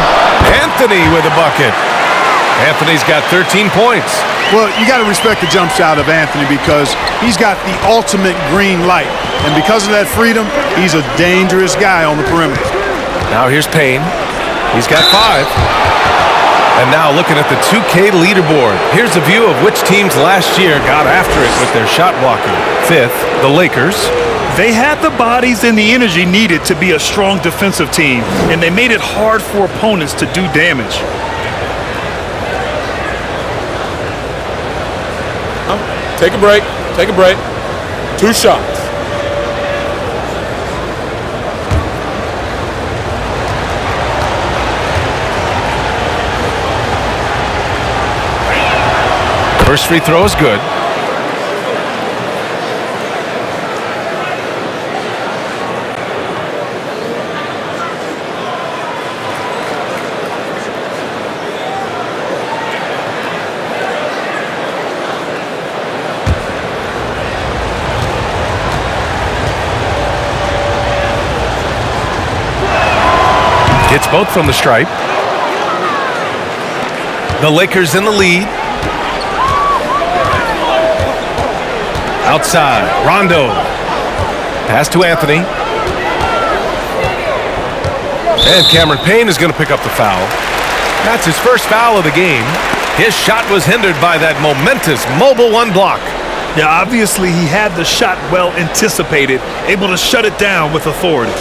S1: Anthony with a bucket. Anthony's got 13 points.
S3: Well, you got to respect the jump shot of Anthony because he's got the ultimate green light. And because of that freedom, he's a dangerous guy on the perimeter.
S1: Now here's Payne. He's got 5. And now looking at the 2K leaderboard. Here's a view of which teams last year got after it with their shot blocking. 5th, the Lakers.
S4: They had the bodies and the energy needed to be a strong defensive team, and they made it hard for opponents to do damage.
S7: Take a break. Take a break. 2 shots.
S1: First free throw is good. Hits both from the stripe. The Lakers in the lead. Outside, Rondo. Pass to Anthony. And Cameron Payne is going to pick up the foul. That's his first foul of the game. His shot was hindered by that momentous mobile one block.
S4: Yeah, obviously he had the shot well anticipated, able to shut it down with authority.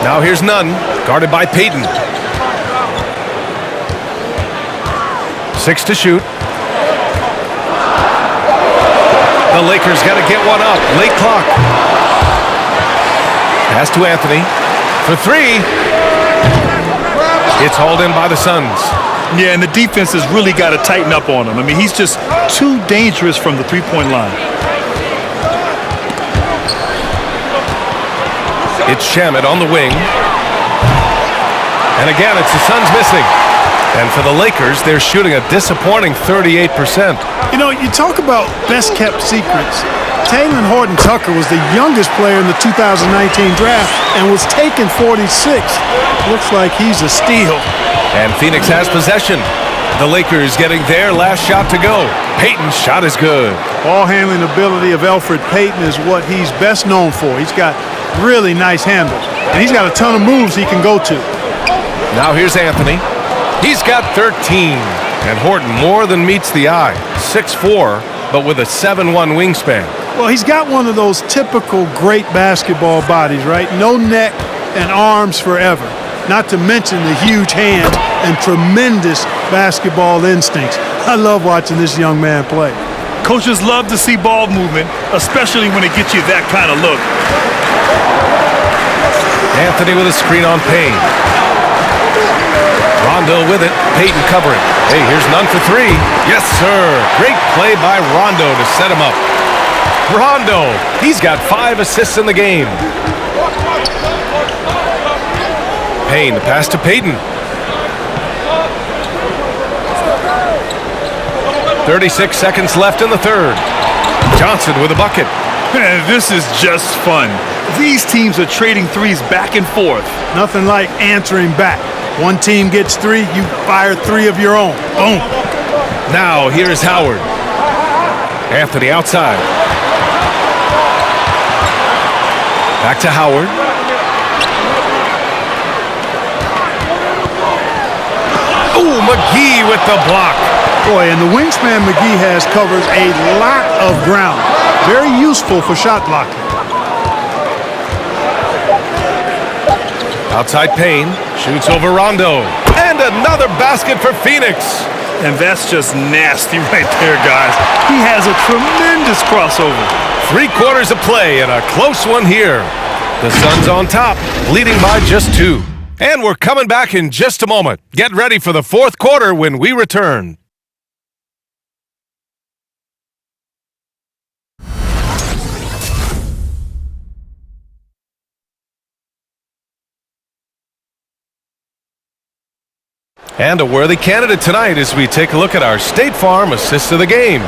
S1: Now here's Nunn, guarded by Payton. 6 to shoot. The Lakers got to get one up. Late clock. Pass to Anthony for 3. It's hauled in by the Suns.
S4: Yeah, and the defense has really got to tighten up on him. I mean, he's just too dangerous from the three-point line.
S1: It's Shamet on the wing. And again, it's the Suns missing. And for the Lakers, they're shooting a disappointing 38%.
S3: You know, you talk about best-kept secrets. Taylor Horton-Tucker was the youngest player in the 2019 draft and was taken 46th. Looks like he's a steal.
S1: And Phoenix has possession. The Lakers getting their last shot to go. Payton's shot is good.
S3: Ball handling ability of Elfrid Payton is what he's best known for. He's got really nice handles, and he's got a ton of moves he can go to.
S1: Now here's Anthony. He's got 13, and Horton more than meets the eye. 6'4", but with a 7'1" wingspan.
S3: Well, he's got one of those typical great basketball bodies, right? No neck and arms forever. Not to mention the huge hands and tremendous basketball instincts. I love watching this young man play.
S4: Coaches love to see ball movement, especially when it gets you that kind of look.
S1: Anthony with a screen on Payne. Rondo with it. Payton covering. Hey, here's Nunn for 3. Yes, sir. Great play by Rondo to set him up. Rondo, he's got 5 assists in the game. Payne, the pass to Payton. 36 seconds left in the third. Johnson with a bucket.
S4: This is just fun. These teams are trading threes back and forth.
S3: Nothing like answering back. One team gets 3, you fire 3 of your own. Boom.
S1: Now here's Howard. Anthony outside. Back to Howard. Ooh, McGee with the block.
S3: Boy, and the wingspan McGee has covers a lot of ground. Very useful for shot blocking.
S1: Outside Payne, shoots over Rondo. And another basket for Phoenix.
S4: And that's just nasty right there, guys. He has a tremendous crossover.
S1: 3 quarters of play and a close one here. The Suns on top, leading by just 2. And we're coming back in just a moment. Get ready for the 4th quarter when we return. And a worthy candidate tonight as we take a look at our State Farm assist of the game.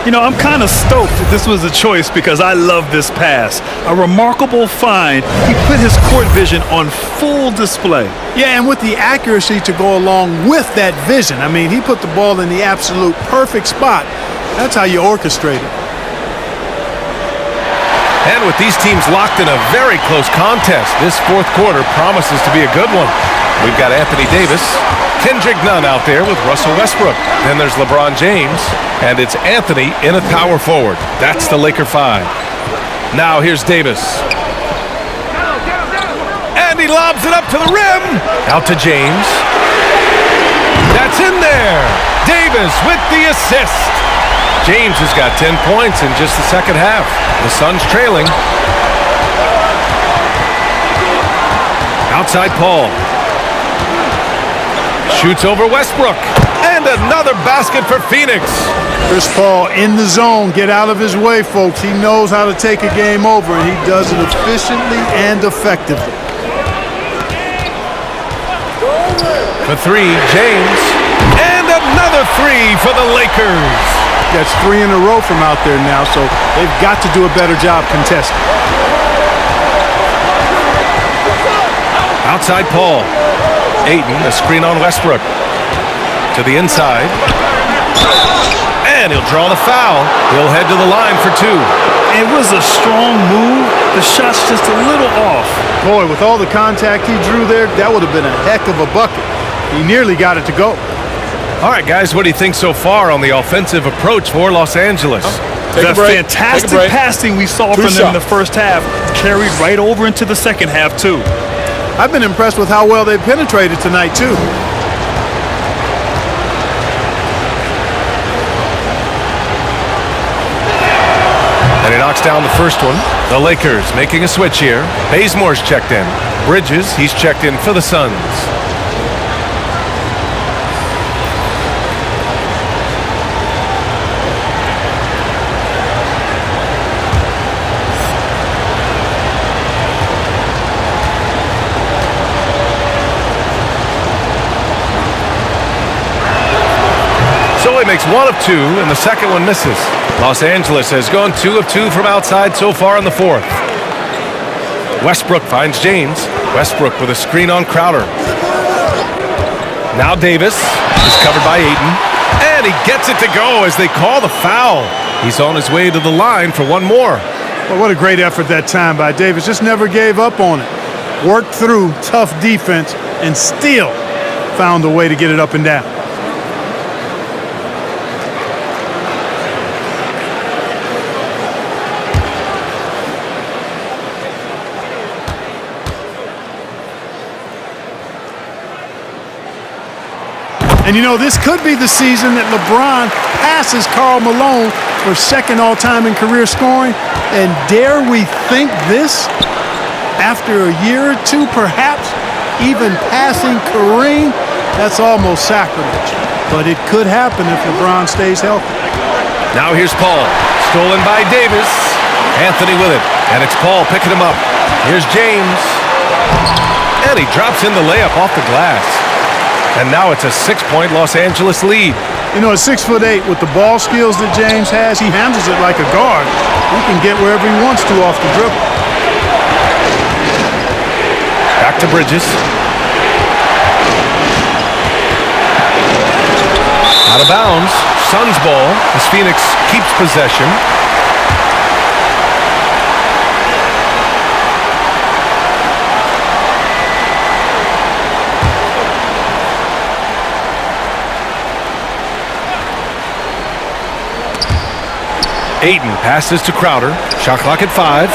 S4: You know, I'm kind of stoked that this was a choice because I love this pass. A remarkable find. He put his court vision on full display.
S3: Yeah, and with the accuracy to go along with that vision. I mean, he put the ball in the absolute perfect spot. That's how you orchestrate it.
S1: And with these teams locked in a very close contest, this 4th quarter promises to be a good one. We've got Anthony Davis, Kendrick Nunn out there with Russell Westbrook. Then there's LeBron James, and it's Anthony in a power forward. That's the Laker 5. Now here's Davis. And he lobs it up to the rim. Out to James. That's in there. Davis with the assist. James has got 10 points in just the second half. The Suns trailing. Outside Paul. Shoots over Westbrook. And another basket for Phoenix.
S3: Chris Paul in the zone. Get out of his way, folks. He knows how to take a game over, and he does it efficiently and effectively.
S1: For 3, James. And another 3 for the Lakers.
S3: That's 3 in a row from out there now, so they've got to do a better job contesting.
S1: Outside Paul. Ayton, a screen on Westbrook. To the inside. And he'll draw the foul. He'll head to the line for two.
S4: It was a strong move. The shot's just a little off.
S3: Boy, with all the contact he drew there, that would have been a heck of a bucket. He nearly got it to go.
S1: All right, guys, what do you think so far on the offensive approach for Los Angeles?
S4: The fantastic passing we saw from them in the first half carried right over into the second half, too.
S3: I've been impressed with how well they've penetrated tonight, too.
S1: And he knocks down the first one. The Lakers making a switch here. Bazemore's checked in. Bridges, he's checked in for the Suns. So he makes one of two, and the second one misses. Los Angeles has gone 2 of 2 from outside so far in the fourth. Westbrook finds James. Westbrook with a screen on Crowder. Now Davis is covered by Ayton. And he gets it to go as they call the foul. He's on his way to the line for one more.
S3: Well, what a great effort that time by Davis. Just never gave up on it. Worked through tough defense and still found a way to get it up and down. And, you know, this could be the season that LeBron passes Karl Malone for second all-time in career scoring. And dare we think this, after a year or two, perhaps even passing Kareem? That's almost sacrilege. But it could happen if LeBron stays healthy.
S1: Now here's Paul. Stolen by Davis. Anthony with it. And it's Paul picking him up. Here's James. And he drops in the layup off the glass. And now it's a 6-point Los Angeles lead.
S3: You know, at 6'8", with the ball skills that James has, he handles it like a guard. He can get wherever he wants to off the dribble.
S1: Back to Bridges. Out of bounds. Suns ball as Phoenix keeps possession. Ayton passes to Crowder. Shot clock at 5.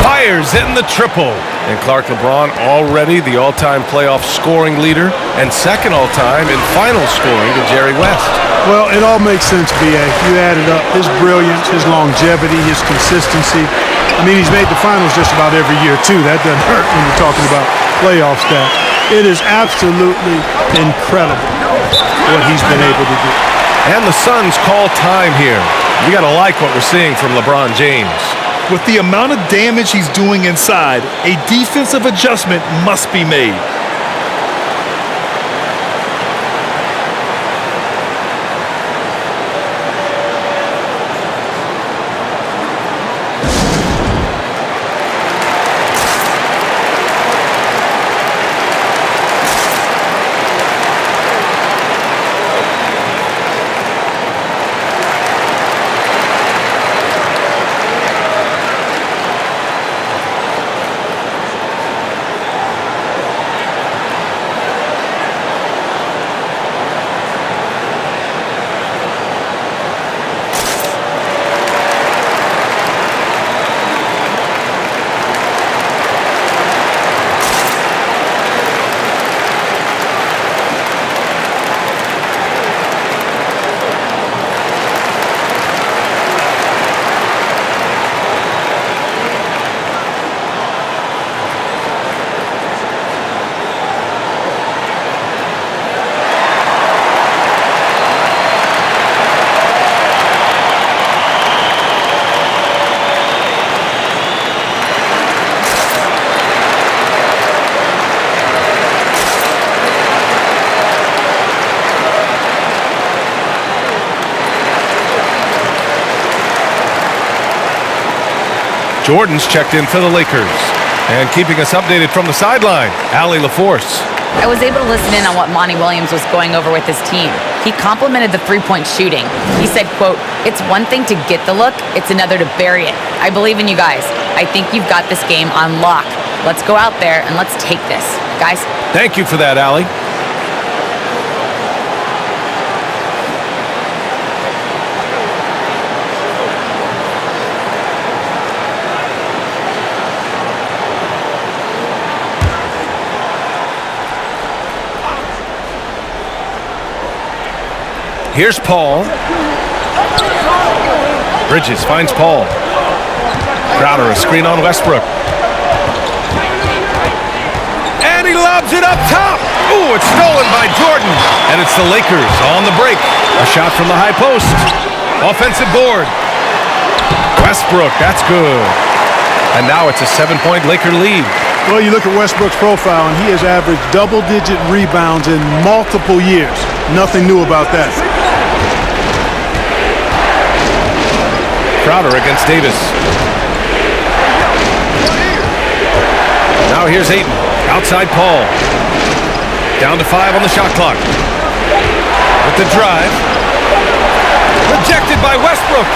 S1: Fires in the triple. And Clark LeBron already the all-time playoff scoring leader and second all-time in final scoring to Jerry West.
S3: Well, it all makes sense, B.A. You add it up. His brilliance, his longevity, his consistency. I mean, he's made the finals just about every year, too. That doesn't hurt when you're talking about playoff stats. It is absolutely incredible what he's been able to do.
S1: And the Suns call time here. You got to like what we're seeing from LeBron James.
S4: With the amount of damage he's doing inside, a defensive adjustment must be made.
S1: Jordan's checked in for the Lakers. And keeping us updated from the sideline, Allie LaForce.
S2: I was able to listen in on what Monty Williams was going over with his team. He complimented the three-point shooting. He said, quote, "It's one thing to get the look, it's another to bury it. I believe in you guys. I think you've got this game on lock. Let's go out there and let's take this. Guys."
S1: Thank you for that, Allie. Here's Paul. Bridges finds Paul. Crowder, a screen on Westbrook. And he lobs it up top. Ooh, it's stolen by Jordan. And it's the Lakers on the break. A shot from the high post. Offensive board. Westbrook, that's good. And now it's a 7-point Laker lead.
S3: Well, you look at Westbrook's profile, and he has averaged double-digit rebounds in multiple years. Nothing new about that.
S1: Crowder against Davis. Now here's Ayton. Outside Paul. Down to 5 on the shot clock. With the drive. Rejected by Westbrook.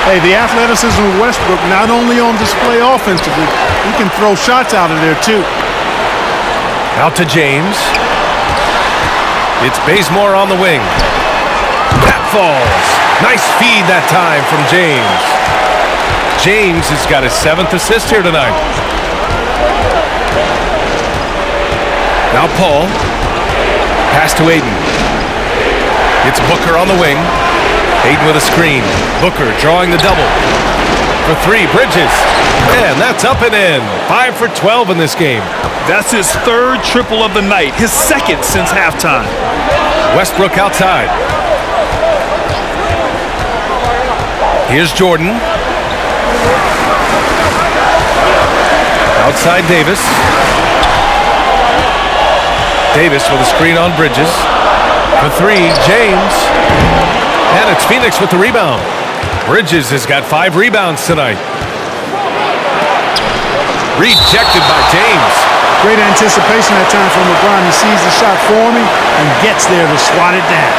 S3: Hey, the athleticism of Westbrook not only on display offensively, he can throw shots out of there too.
S1: Out to James. It's Bazemore on the wing. That falls. Nice feed that time from James. James has got his 7th assist here tonight. Now Paul. Pass to Ayton. It's Booker on the wing. Ayton with a screen. Booker drawing the double. For 3, Bridges. And that's up and in. 5 for 12 in this game.
S4: That's his 3rd triple of the night, his 2nd since halftime.
S1: Westbrook outside. Here's Jordan. Outside Davis. Davis with a screen on Bridges. For 3, James. And it's Phoenix with the rebound. Bridges has got 5 rebounds tonight. Rejected by James.
S3: Great anticipation that time from LeBron. He sees the shot forming and gets there to swat it down.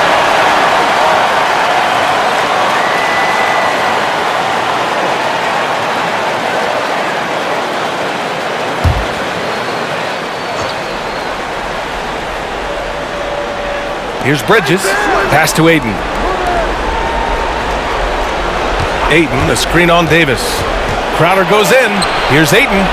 S1: Here's Bridges. Pass to Ayton. Ayton, a screen on Davis. Crowder goes in. Here's Ayton.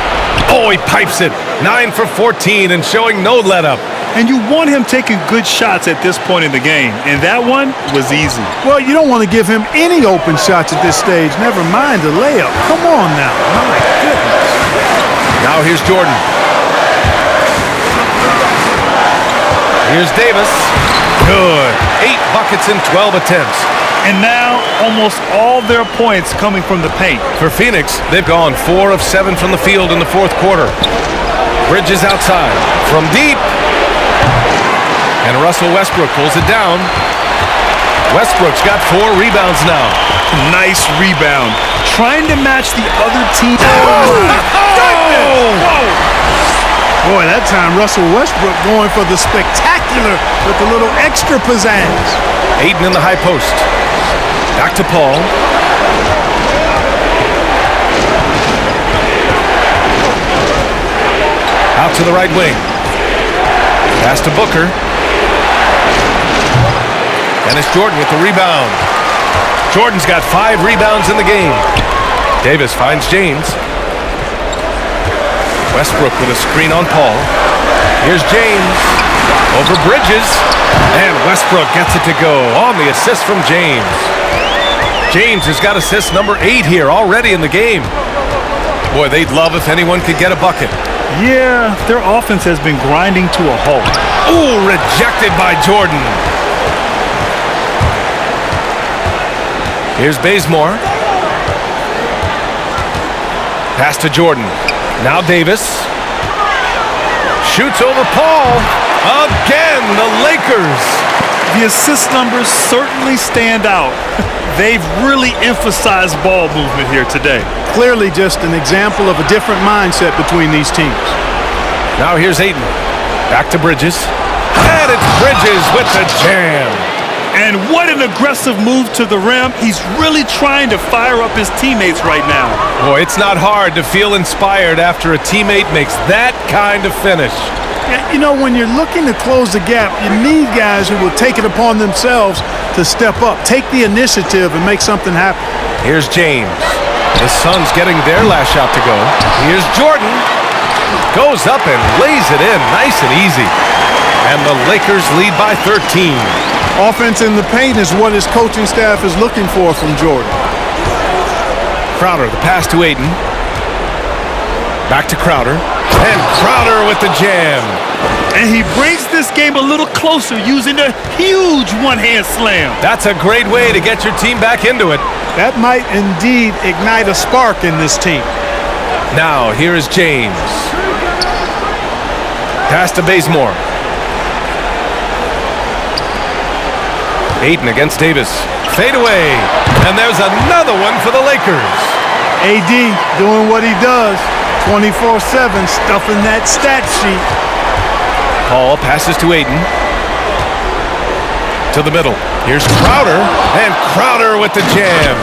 S1: Oh, he pipes it. 9 for 14 and showing no let-up.
S4: And you want him taking good shots at this point in the game. And that one was easy.
S3: Well, you don't want to give him any open shots at this stage. Never mind the layup. Come on now. My goodness.
S1: Now here's Jordan. Here's Davis. Good. 8 buckets in 12 attempts.
S4: And now almost all their points coming from the paint.
S1: For Phoenix, they've gone 4 of 7 from the field in the 4th quarter. Bridges outside. From deep. And Russell Westbrook pulls it down. Westbrook's got 4 rebounds now.
S4: Nice rebound. Trying to match the other team.
S3: Boy, that time Russell Westbrook going for the spectacular with a little extra pizzazz.
S1: Ayton in the high post. Back to Paul. Out to the right wing. Pass to Booker. And it's Jordan with the rebound. Jordan's got 5 rebounds in the game. Davis finds James. Westbrook with a screen on Paul. Here's James. Over Bridges. And Westbrook gets it to go on the assist from James. James has got assist number 8 here already in the game. Boy, they'd love if anyone could get a bucket.
S4: Yeah, their offense has been grinding to a halt.
S1: Ooh, rejected by Jordan. Here's Bazemore. Pass to Jordan. Now Davis. Shoots over Paul. Again, the Lakers.
S4: The assist numbers certainly stand out. They've really emphasized ball movement here today.
S3: Clearly just an example of a different mindset between these teams.
S1: Now here's Ayton. Back to Bridges. And it's Bridges with the jam.
S4: And what an aggressive move to the rim. He's really trying to fire up his teammates right now.
S1: Boy, it's not hard to feel inspired after a teammate makes that kind of finish.
S3: Yeah, you know, when you're looking to close the gap, you need guys who will take it upon themselves to step up, take the initiative, and make something happen.
S1: Here's James. The Suns getting their last shot to go. Here's Jordan. Goes up and lays it in nice and easy. And the Lakers lead by 13.
S3: Offense in the paint is what his coaching staff is looking for from Jordan.
S1: Crowder, the pass to Ayton. Back to Crowder. And Crowder with the jam.
S4: And he brings this game a little closer using a huge one-hand slam.
S1: That's a great way to get your team back into it.
S3: That might indeed ignite a spark in this team.
S1: Now, here is James. Pass to Bazemore. Ayton against Davis. Fade away. And there's another one for the Lakers.
S3: AD doing what he does. 24/7, stuffing that stat sheet.
S1: Paul passes to Ayton. To the middle. Here's Crowder. And Crowder with the jam.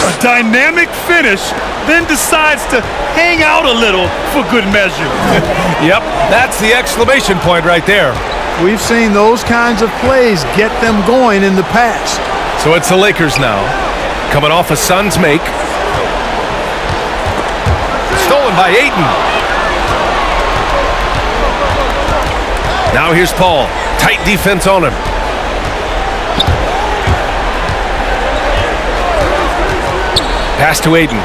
S4: A dynamic finish, then decides to hang out a little for good measure.
S1: Yep, that's the exclamation point right there.
S3: We've seen those kinds of plays get them going in the past.
S1: So it's the Lakers now. Coming off a Suns make. Stolen by Ayton. Now here's Paul. Tight defense on him. Pass to Ayton.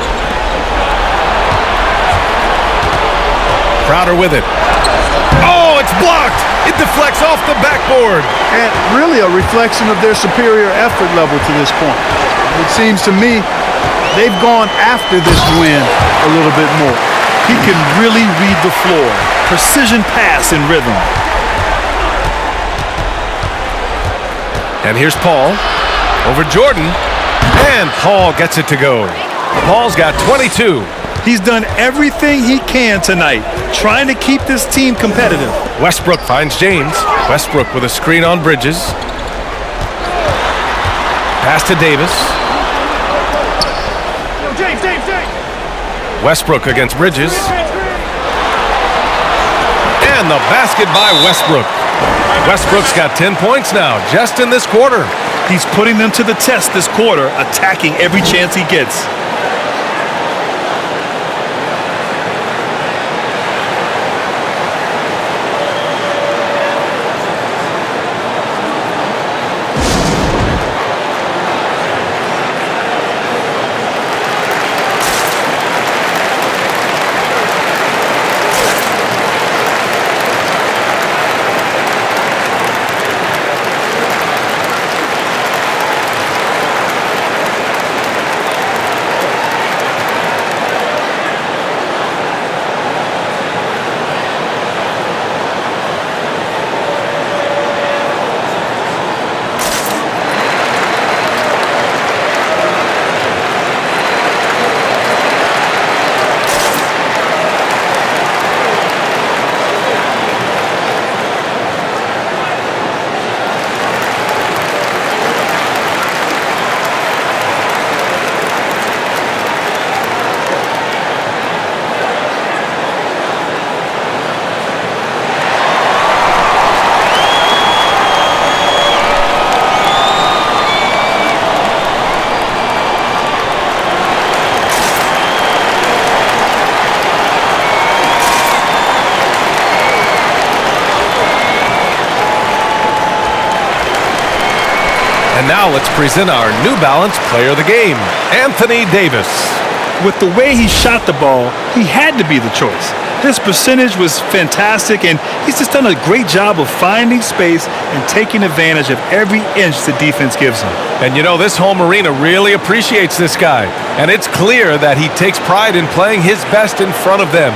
S1: Crowder with it. Oh, it's blocked. It deflects off the backboard.
S3: And really a reflection of their superior effort level to this point. It seems to me they've gone after this win a little bit more.
S4: He can really read the floor. Precision pass and rhythm.
S1: And here's Paul. Over Jordan. And Paul gets it to go. Paul's got 22.
S4: He's done everything he can tonight, trying to keep this team competitive.
S1: Westbrook finds James. Westbrook with a screen on Bridges. Pass to Davis. Westbrook against Bridges. And the basket by Westbrook. Westbrook's got 10 points now, just in this quarter.
S4: He's putting them to the test this quarter, attacking every chance he gets.
S1: And now let's present our New Balance Player of the Game, Anthony Davis.
S4: With the way he shot the ball, he had to be the choice. His percentage was fantastic, and he's just done a great job of finding space and taking advantage of every inch the defense gives him.
S1: And you know, this home arena really appreciates this guy. And it's clear that he takes pride in playing his best in front of them.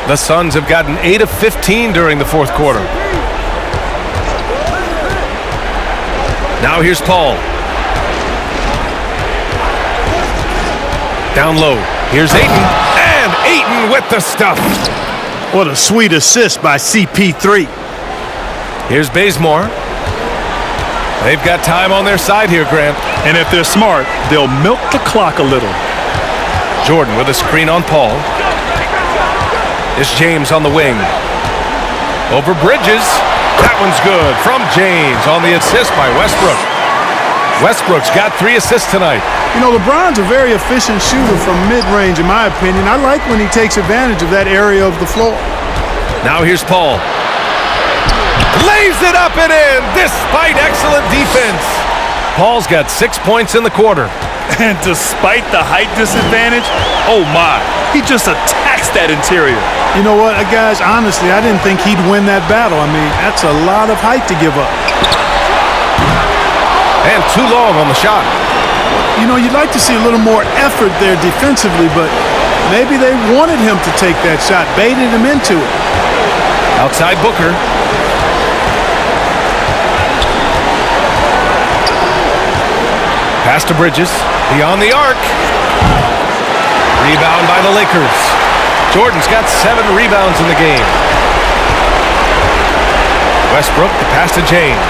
S1: The Suns have gotten 8 of 15 during the fourth quarter. Now here's Paul. Down low. Here's Ayton. And Ayton with the stuff.
S3: What a sweet assist by CP3.
S1: Here's Bazemore. They've got time on their side here, Grant.
S4: And if they're smart, they'll milk the clock a little.
S1: Jordan with a screen on Paul. It's James on the wing. Over Bridges. That one's good from James on the assist by Westbrook. Westbrook's got 3 assists tonight.
S3: You know, LeBron's a very efficient shooter from mid-range, in my opinion. I like when he takes advantage of that area of the floor.
S1: Now here's Paul. Lays it up and in despite excellent defense. Paul's got 6 points in the quarter.
S4: And despite the height disadvantage, oh my, he just attacks that interior.
S3: You know what, guys, honestly, I didn't think he'd win that battle. I mean, that's a lot of height to give up.
S1: And too long on the shot.
S3: You know, you'd like to see a little more effort there defensively, but maybe they wanted him to take that shot, baited him into it.
S1: Outside Booker. Pass to Bridges. Beyond the arc. Rebound by the Lakers. Jordan's got 7 rebounds in the game. Westbrook, the pass to James.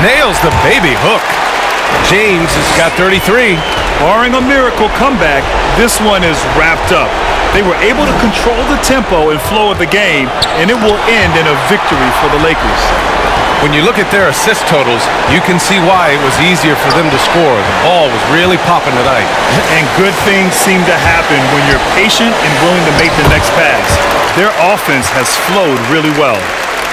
S1: Nails the baby hook. James has got 33.
S4: Barring a miracle comeback, this one is wrapped up. They were able to control the tempo and flow of the game, and it will end in a victory for the Lakers.
S1: When you look at their assist totals, you can see why it was easier for them to score. The ball was really popping tonight.
S4: And good things seem to happen when you're patient and willing to make the next pass. Their offense has flowed really well.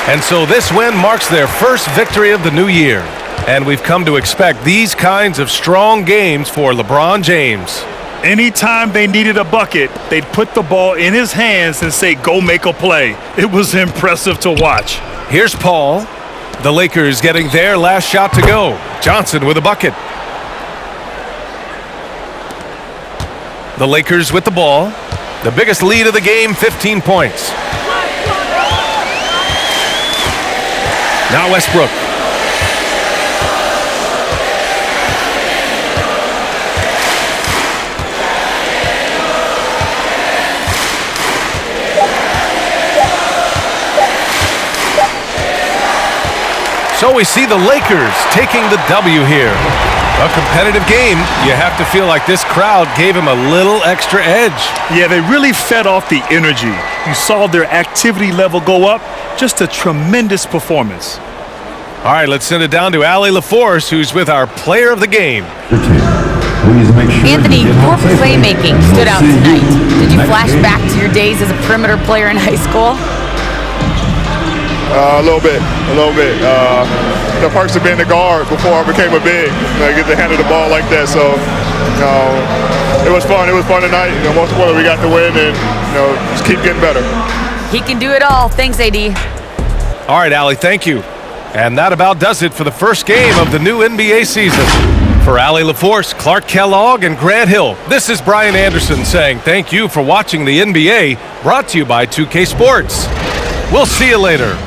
S1: And so this win marks their first victory of the new year. And we've come to expect these kinds of strong games for LeBron James.
S4: Anytime they needed a bucket, they'd put the ball in his hands and say, go make a play. It was impressive to watch.
S1: Here's Paul. The Lakers getting their last shot to go. Johnson with a bucket. The Lakers with the ball. The biggest lead of the game, 15 points. Now Westbrook. So we see the Lakers taking the W here. A competitive game. You have to feel like this crowd gave him a little extra edge.
S4: Yeah, they really fed off the energy. You saw their activity level go up. Just a tremendous performance.
S1: All right, let's send it down to Allie LaForce, who's with our player of the game.
S2: Anthony, your playmaking stood out tonight. Did you flash back to your days as a perimeter player in high school?
S6: A little bit. The perks of being the guard before I became a big. I get to handle the ball like that, so it was fun. It was fun tonight. Most importantly, we got the win, and just keep getting better.
S2: He can do it all. Thanks, AD.
S1: All right, Allie, thank you. And that about does it for the first game of the new NBA season. For Allie LaForce, Clark Kellogg, and Grant Hill, this is Brian Anderson saying thank you for watching the NBA, brought to you by 2K Sports. We'll see you later.